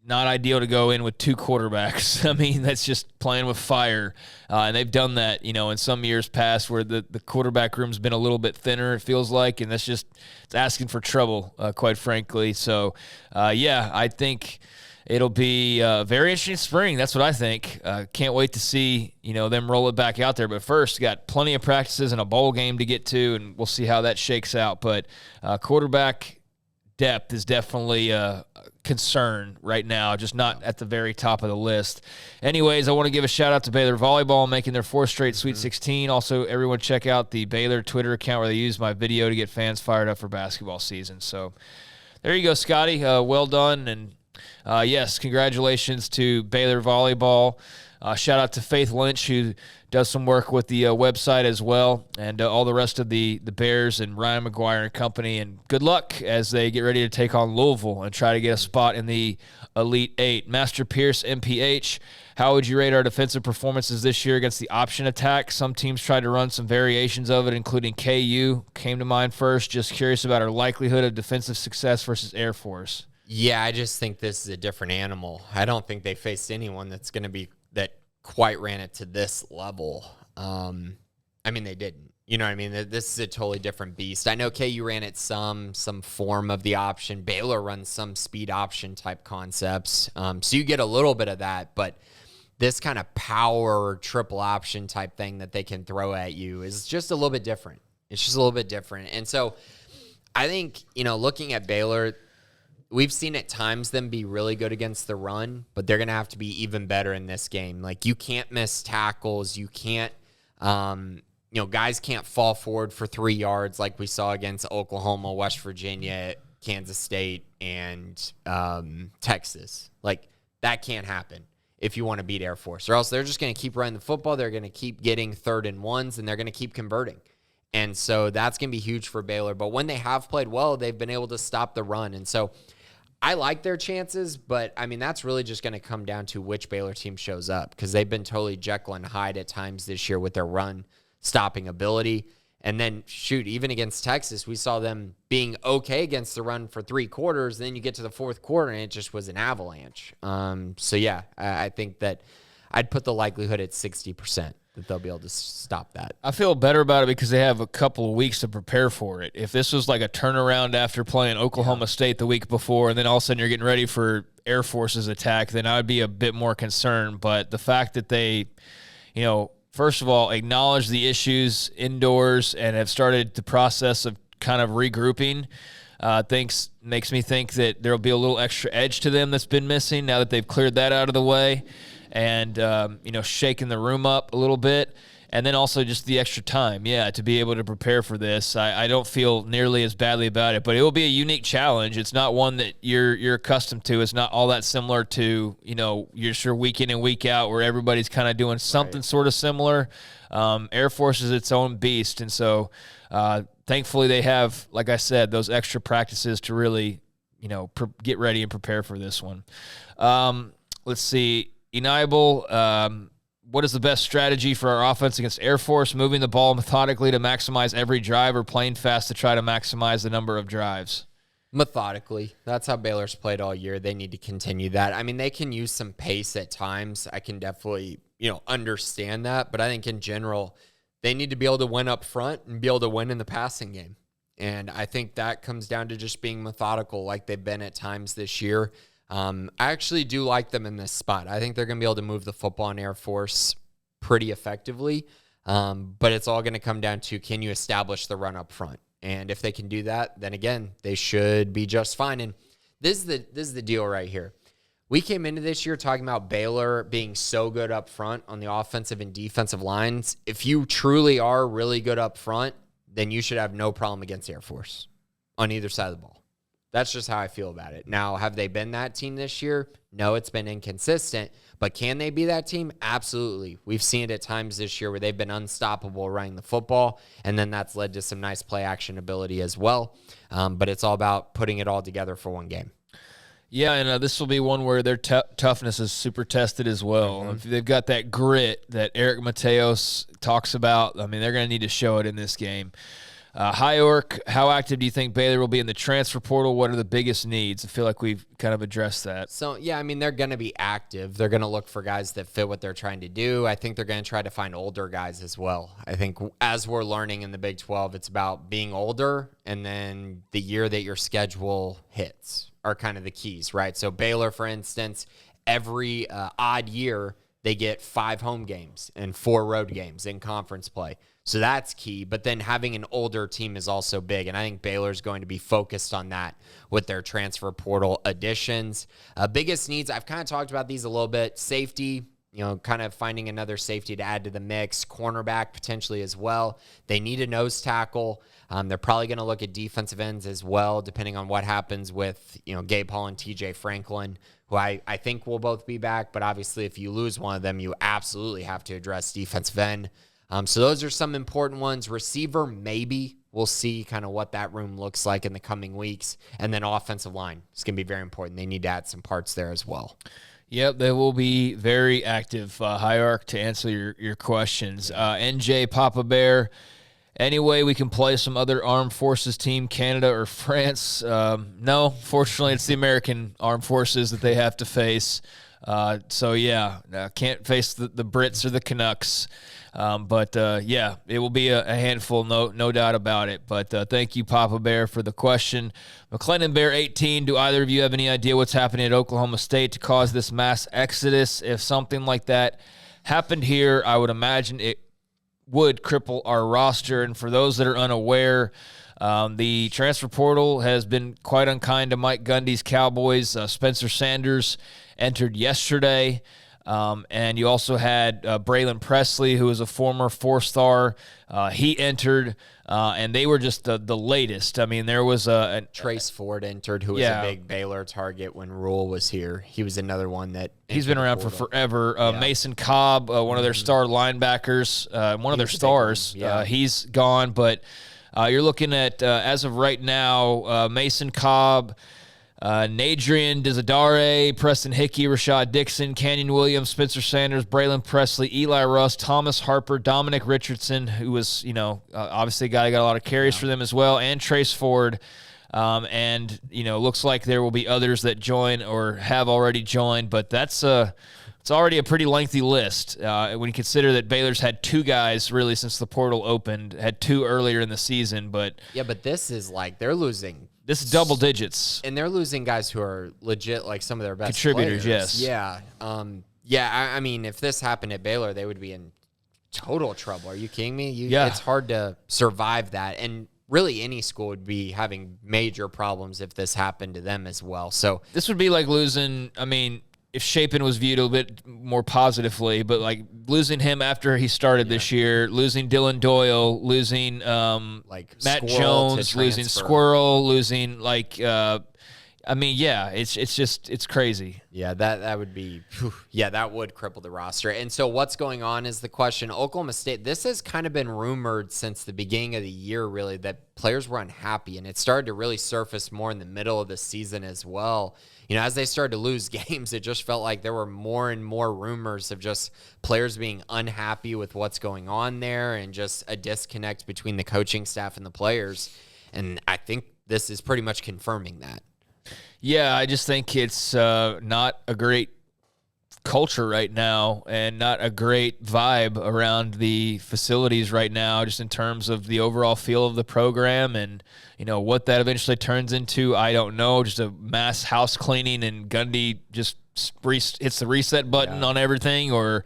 S2: not ideal to go in with two quarterbacks. I mean, that's just playing with fire. And they've done that, in some years past where the quarterback room's been a little bit thinner, it feels like, and it's asking for trouble, quite frankly. So, I think it'll be a very interesting spring. That's what I think. Can't wait to see, them roll it back out there. But first, got plenty of practices and a bowl game to get to, and we'll see how that shakes out. But quarterback depth is definitely a concern right now, just not at the very top of the list. Anyways, I want to give a shout-out to Baylor Volleyball making their fourth straight Sweet 16. Also, everyone check out the Baylor Twitter account where they use my video to get fans fired up for basketball season. So there you go, Scotty. Well done. And yes, congratulations to Baylor Volleyball. Shout out to Faith Lynch, who does some work with the website as well, and all the rest of the Bears and Ryan McGuire and company. And good luck as they get ready to take on Louisville and try to get a spot in the Elite Eight. Master Pierce, MPH, how would you rate our defensive performances this year against the option attack? Some teams tried to run some variations of it, including KU came to mind first. Just curious about our likelihood of defensive success versus Air Force.
S3: Yeah, I just think this is a different animal. I don't think they faced anyone that quite ran it to this level. I mean, they didn't. You know what I mean? This is a totally different beast. I know KU ran it some form of the option. Baylor runs some speed option type concepts. So you get a little bit of that, but this kind of power triple option type thing that they can throw at you is just a little bit different. It's just a little bit different. And so I think, looking at Baylor, we've seen at times them be really good against the run, but they're going to have to be even better in this game. Like, you can't miss tackles. You can't, guys can't fall forward for 3 yards like we saw against Oklahoma, West Virginia, Kansas State, and Texas. Like, that can't happen if you want to beat Air Force, or else they're just going to keep running the football. They're going to keep getting 3rd and 1s, and they're going to keep converting. And so that's going to be huge for Baylor. But when they have played well, they've been able to stop the run. And so I like their chances, but, I mean, that's really just going to come down to which Baylor team shows up, because they've been totally Jekyll and Hyde at times this year with their run-stopping ability. And then, even against Texas, we saw them being okay against the run for 3 quarters. Then you get to the 4th quarter, and it just was an avalanche. I think that I'd put the likelihood at 60%. That they'll be able to stop that.
S2: I feel better about it because they have a couple of weeks to prepare for it. If this was like a turnaround after playing Oklahoma State the week before, and then all of a sudden you're getting ready for Air Force's attack, then I would be a bit more concerned. But the fact that they, first of all, acknowledge the issues indoors and have started the process of kind of regrouping, makes me think that there'll be a little extra edge to them that's been missing now that they've cleared that out of the way. And, shaking the room up a little bit. And then also just the extra time, to be able to prepare for this. I don't feel nearly as badly about it, but it will be a unique challenge. It's not one that you're accustomed to. It's not all that similar to, your week in and week out where everybody's kind of doing something sort of similar. Air Force is its own beast. And so thankfully they have, like I said, those extra practices to really, get ready and prepare for this one. Let's see. Enable, what is the best strategy for our offense against Air Force? Moving the ball methodically to maximize every drive, or playing fast to try to maximize the number of drives?
S3: Methodically. That's how Baylor's played all year. They need to continue that. I mean, they can use some pace at times. I can definitely, understand that. But I think in general, they need to be able to win up front and be able to win in the passing game. And I think that comes down to just being methodical like they've been at times this year. I actually do like them in this spot. I think they're going to be able to move the football in Air Force pretty effectively, but it's all going to come down to, can you establish the run up front? And if they can do that, then again, they should be just fine. And this is the deal right here. We came into this year talking about Baylor being so good up front on the offensive and defensive lines. If you truly are really good up front, then you should have no problem against Air Force on either side of the ball. That's just how I feel about it. Now, have they been that team this year? No, it's been inconsistent. But can they be that team? Absolutely. We've seen it at times this year where they've been unstoppable running the football, and then that's led to some nice play action ability as well. But it's all about putting it all together for one game.
S2: Yeah, and this will be one where their toughness is super tested as well. If they've got that grit that Eric Mateos talks about, I mean, they're going to need to show it in this game. Hi, Orc, how active do you think Baylor will be in the transfer portal? What are the biggest needs? I feel like we've kind of addressed that.
S3: So, yeah, I mean, they're going to be active. They're going to look for guys that fit what they're trying to do. I think they're going to try to find older guys as well. I think as we're learning in the Big 12, it's about being older, and then the year that your schedule hits are kind of the keys, right? So Baylor, for instance, every odd year, they get 5 home games and 4 road games in conference play. So that's key. But then having an older team is also big. And I think Baylor's going to be focused on that with their transfer portal additions. Biggest needs, I've kind of talked about these a little bit. Safety, kind of finding another safety to add to the mix. Cornerback potentially as well. They need a nose tackle. They're probably going to look at defensive ends as well, depending on what happens with, Gabe Hall and TJ Franklin, who I think will both be back. But obviously, if you lose one of them, you absolutely have to address defensive end. So those are some important ones. Receiver, maybe. We'll see kind of what that room looks like in the coming weeks. And then offensive line. It's going to be very important. They need to add some parts there as well.
S2: Yep, they will be very active, Hierarch, to answer your questions. NJ Papa Bear, any way we can play some other armed forces team, Canada or France? No, fortunately, it's the American armed forces that they have to face. Can't face the Brits or the Canucks. It will be a handful, no doubt about it. But thank you, Papa Bear, for the question. McLennan Bear 18, do either of you have any idea what's happening at Oklahoma State to cause this mass exodus? If something like that happened here, I would imagine it would cripple our roster. And for those that are unaware, the transfer portal has been quite unkind to Mike Gundy's Cowboys. Spencer Sanders entered yesterday. And you also had Braylon Presley, who is a former 4-star. He entered, and they were just the latest. I mean, there was
S3: Trace Ford entered, who was a big Baylor target when Rule was here. He was another one that
S2: he's been around for forever. Mason Cobb, one of their star linebackers, one of their stars. He's gone, but you're looking at as of right now, Mason Cobb, Nadrian Dezadare, Preston Hickey, Rashad Dixon, Canyon Williams, Spencer Sanders, Braylon Presley, Eli Russ, Thomas Harper, Dominic Richardson, who was, obviously a guy who got a lot of carries for them as well, and Trace Ford. Looks like there will be others that join or have already joined, but it's already a pretty lengthy list when you consider that Baylor's had 2 guys really since the portal opened, had 2 earlier in the season. But
S3: this is like they're losing.
S2: This is double digits.
S3: And they're losing guys who are legit, like some of their best
S2: contributors,
S3: players.
S2: yes.
S3: Yeah. I mean, if this happened at Baylor, they would be in total trouble. Are you kidding me? It's hard to survive that. And really any school would be having major problems if this happened to them as well. So
S2: this would be like losing, if Shapen was viewed a little bit more positively, but like losing him after he started this year, losing Dylan Doyle, losing Matt Jones, losing Squirrel, losing it's crazy.
S3: Yeah, that would be, that would cripple the roster. And so what's going on is the question. Oklahoma State, this has kind of been rumored since the beginning of the year, really, that players were unhappy, and it started to really surface more in the middle of the season as well. As they started to lose games, it just felt like there were more and more rumors of just players being unhappy with what's going on there and just a disconnect between the coaching staff and the players. And I think this is pretty much confirming that.
S2: Yeah, I just think it's not a great culture right now and not a great vibe around the facilities right now, just in terms of the overall feel of the program. And, what that eventually turns into, I don't know, just a mass house cleaning and Gundy just hits the reset button on everything, or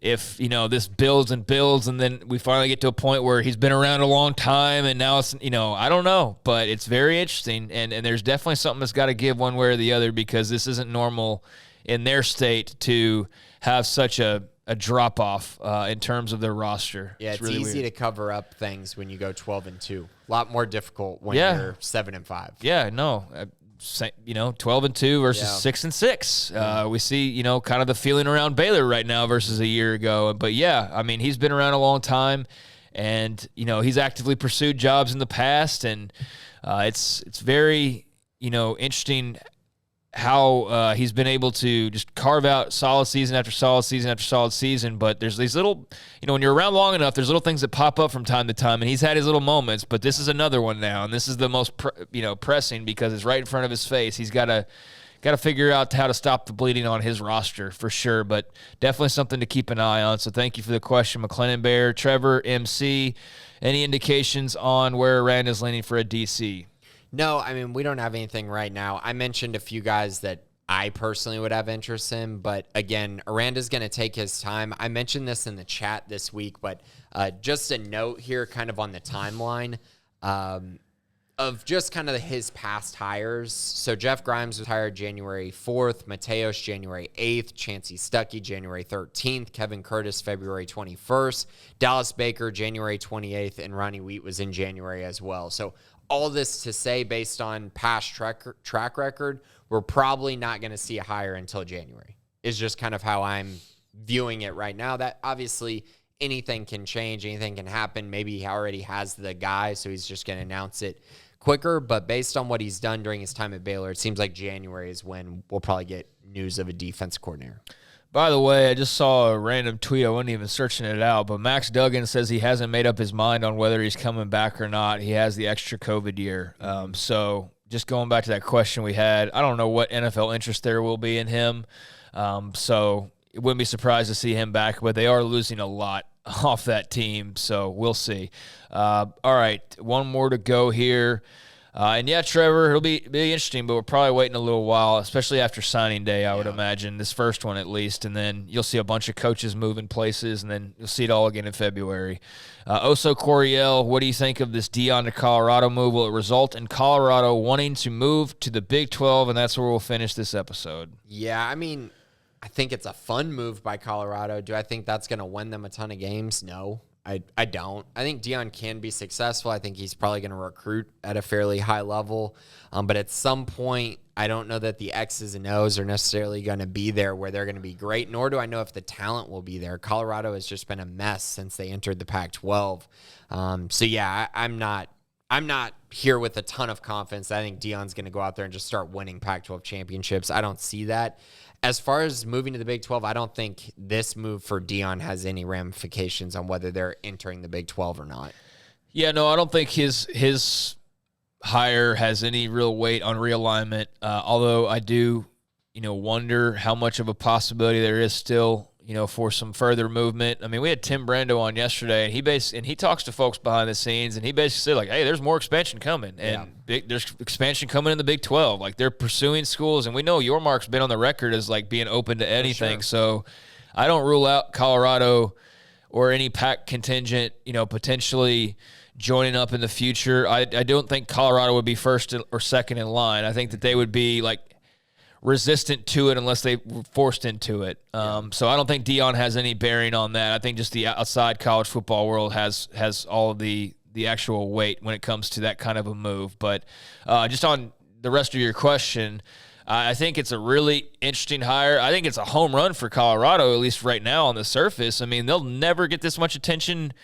S2: if, this builds and builds and then we finally get to a point where he's been around a long time and now it's, I don't know, but it's very interesting. And there's definitely something that's got to give one way or the other, because this isn't normal in their state to have such a drop-off in terms of their roster.
S3: Yeah, it's
S2: really
S3: easy
S2: weird
S3: to cover up things when you go 12-2. A lot more difficult when you're 7-5.
S2: Yeah, no, 12-2 versus 6-6. We see, kind of the feeling around Baylor right now versus a year ago. But yeah, I mean, he's been around a long time, and he's actively pursued jobs in the past, and it's very interesting how he's been able to just carve out solid season after solid season after solid season. But there's these little, when you're around long enough, there's little things that pop up from time to time, and he's had his little moments, but this is another one now, and this is the most pressing because it's right in front of his face. He's got to figure out how to stop the bleeding on his roster for sure, but definitely something to keep an eye on. So thank you for the question, McLennan Bear. Trevor, MC, any indications on where Aranda's leaning for a DC?
S3: No, I mean, we don't have anything right now. I mentioned a few guys that I personally would have interest in, but again, Aranda's going to take his time. I mentioned this in the chat this week, but just a note here kind of on the timeline of just kind of his past hires. So Jeff Grimes was hired January 4th, Mateos January 8th, Chancey Stuckey January 13th, Kevin Curtis February 21st, Dallas Baker January 28th, and Ronnie Wheat was in January as well. So all this to say, based on past track record, we're probably not going to see a hire until January. Is just kind of how I'm viewing it right now. That obviously anything can change, anything can happen. Maybe he already has the guy, so he's just going to announce it quicker. But based on what he's done during his time at Baylor, it seems like January is when we'll probably get news of a defense coordinator.
S2: By the way, I just saw a random tweet. I wasn't even searching it out, but Max Duggan says he hasn't made up his mind on whether he's coming back or not. He has the extra COVID year. So just going back to that question we had, I don't know what NFL interest there will be in him. So it wouldn't be surprised to see him back, but they are losing a lot off that team, so we'll see. All right, one more to go here. And yeah, Trevor, it'll be interesting, but we're probably waiting a little while, especially after signing day, I would imagine, this first one at least, and then you'll see a bunch of coaches moving places, and then you'll see it all again in February. Oso Coriel, what do you think of this Deion to Colorado move? Will it result in Colorado wanting to move to the Big 12, and that's where we'll finish this episode?
S3: Yeah, I mean, I think it's a fun move by Colorado. Do I think that's going to win them a ton of games? No. I don't. I think Deion can be successful. I think he's probably going to recruit at a fairly high level. But at some point, I don't know that the X's and O's are necessarily going to be there where they're going to be great, nor do I know if the talent will be there. Colorado has just been a mess since they entered the Pac-12. So yeah, I'm not here with a ton of confidence. I think Deion's going to go out there and just start winning Pac-12 championships. I don't see that. As far as moving to the Big 12, I don't think this move for Deion has any ramifications on whether they're entering the Big 12 or not.
S2: Yeah, no, I don't think his hire has any real weight on realignment, although I do, wonder how much of a possibility there is still, for some further movement. I mean, we had Tim Brando on yesterday, and he talks to folks behind the scenes, and he basically said, like, hey, there's more expansion coming, and there's expansion coming in the Big 12. Like, they're pursuing schools, and we know Yormark's been on the record as, like, being open to anything. Sure. So I don't rule out Colorado or any Pac contingent, potentially joining up in the future. I don't think Colorado would be first or second in line. I think that they would be, like, resistant to it unless they were forced into it. So I don't think Deion has any bearing on that. I think just the outside college football world has all of the actual weight when it comes to that kind of a move. But just on the rest of your question, I think it's a really interesting hire. I think it's a home run for Colorado, at least right now on the surface. I mean, they'll never get this much attention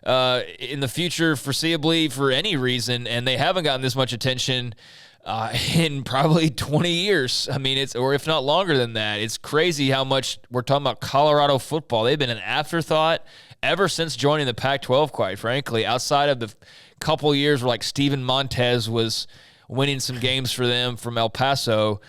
S2: in the future foreseeably for any reason, and they haven't gotten this much attention in probably 20 years. I mean, or if not longer than that. It's crazy how much we're talking about Colorado football. They've been an afterthought ever since joining the Pac-12, quite frankly, outside of the couple years where, like, Steven Montez was winning some games for them from El Paso.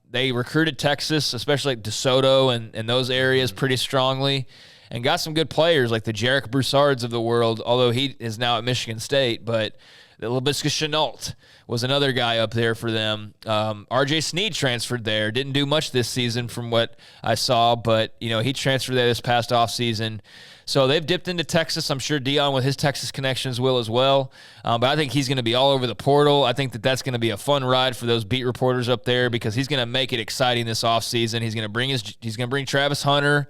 S2: They recruited Texas, especially like DeSoto and those areas, pretty strongly, and got some good players like the Jarek Broussards of the world, although he is now at Michigan State. But the Labiska Chenault was another guy up there for them. R.J. Sneed transferred there. Didn't do much this season from what I saw, but, he transferred there this past offseason. So they've dipped into Texas. I'm sure Deion with his Texas connections will as well. But I think he's going to be all over the portal. I think that's going to be a fun ride for those beat reporters up there because he's going to make it exciting this offseason. He's going to bring Travis Hunter.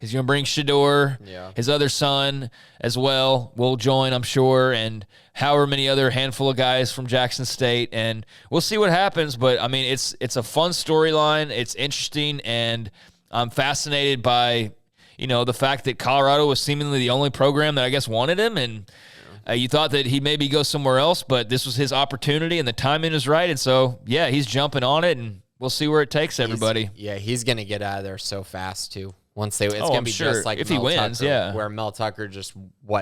S2: He's going to bring Shador, his other son as well, will join, I'm sure, and however many other handful of guys from Jackson State, and we'll see what happens. But, I mean, it's a fun storyline. It's interesting, and I'm fascinated by, the fact that Colorado was seemingly the only program that I guess wanted him, and you thought that he'd maybe go somewhere else, but this was his opportunity, and the timing is right, and so, he's jumping on it, and we'll see where it takes everybody.
S3: He's going to get out of there so fast, too. It's going to be
S2: sure.
S3: just like
S2: if
S3: Mel
S2: he wins,
S3: Tucker, where Mel Tucker just,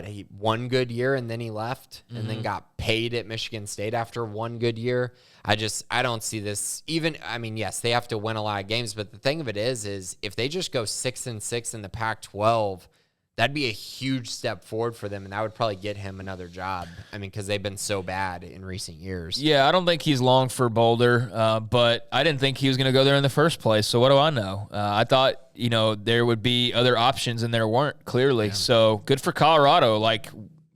S3: he one good year and then he left and then got paid at Michigan State after one good year. I don't see this even. I mean, yes, they have to win a lot of games, but the thing of it is if they just go 6-6 in the Pac-12, that'd be a huge step forward for them, and that would probably get him another job. I mean, because they've been so bad in recent years.
S2: Yeah, I don't think he's long for Boulder, but I didn't think he was going to go there in the first place. So what do I know? I thought, there would be other options, and there weren't, clearly. Yeah. So good for Colorado. Like,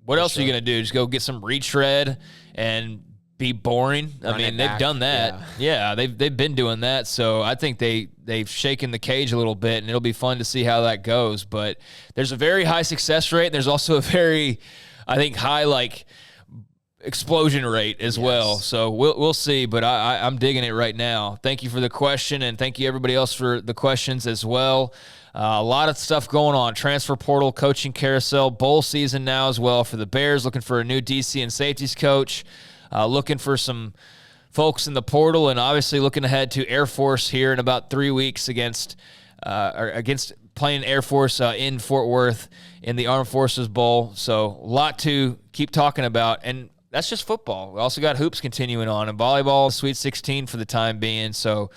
S2: what else are you going to do? Just go get some retread and be boring? I mean, they've done that. Yeah, they've been doing that. So I think they've shaken the cage a little bit, and it'll be fun to see how that goes. But there's a very high success rate, and there's also a very, I think, high explosion rate as well. So we'll see, but I'm digging it right now. Thank you for the question, and thank you everybody else for the questions as well. A lot of stuff going on. Transfer portal, coaching carousel, bowl season now as well for the Bears, looking for a new DC and safeties coach. Looking for some folks in the portal, and obviously looking ahead to Air Force here in about 3 weeks against playing Air Force in Fort Worth in the Armed Forces Bowl. So a lot to keep talking about, and that's just football. We also got hoops continuing on, and volleyball, Sweet 16 for the time being. So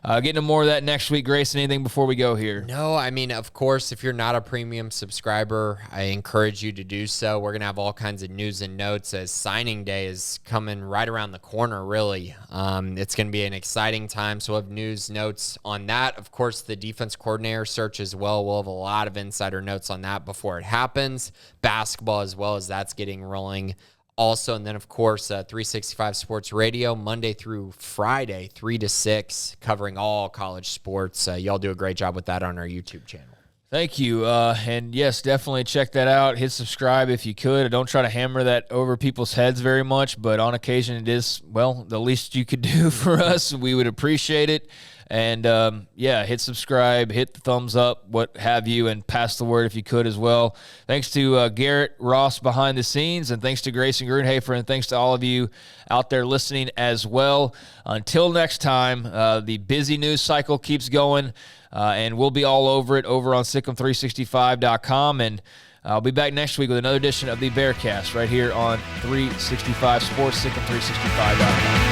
S2: getting to more of that next week. Grayson, anything before we go here?
S3: No, I mean, of course, if you're not a premium subscriber, I encourage you to do so. We're going to have all kinds of news and notes as signing day is coming right around the corner, really. It's going to be an exciting time, so we'll have news, notes on that. Of course, the defense coordinator search as well. We'll have a lot of insider notes on that before it happens. Basketball as well, as that's getting rolling. Also, and then, of course, 365 Sports Radio, Monday through Friday, 3 to 6, covering all college sports. Y'all do a great job with that on our YouTube channel.
S2: Thank you. And, yes, definitely check that out. Hit subscribe if you could. Don't try to hammer that over people's heads very much, but on occasion it is, the least you could do for us. We would appreciate it. And, hit subscribe, hit the thumbs up, what have you, and pass the word if you could as well. Thanks to Garrett Ross behind the scenes, and thanks to Grayson Grunhafer, and thanks to all of you out there listening as well. Until next time, the busy news cycle keeps going, and we'll be all over it over on Sic'Em365.com, and I'll be back next week with another edition of the Bearcast right here on 365 Sports, Sic'Em365.com.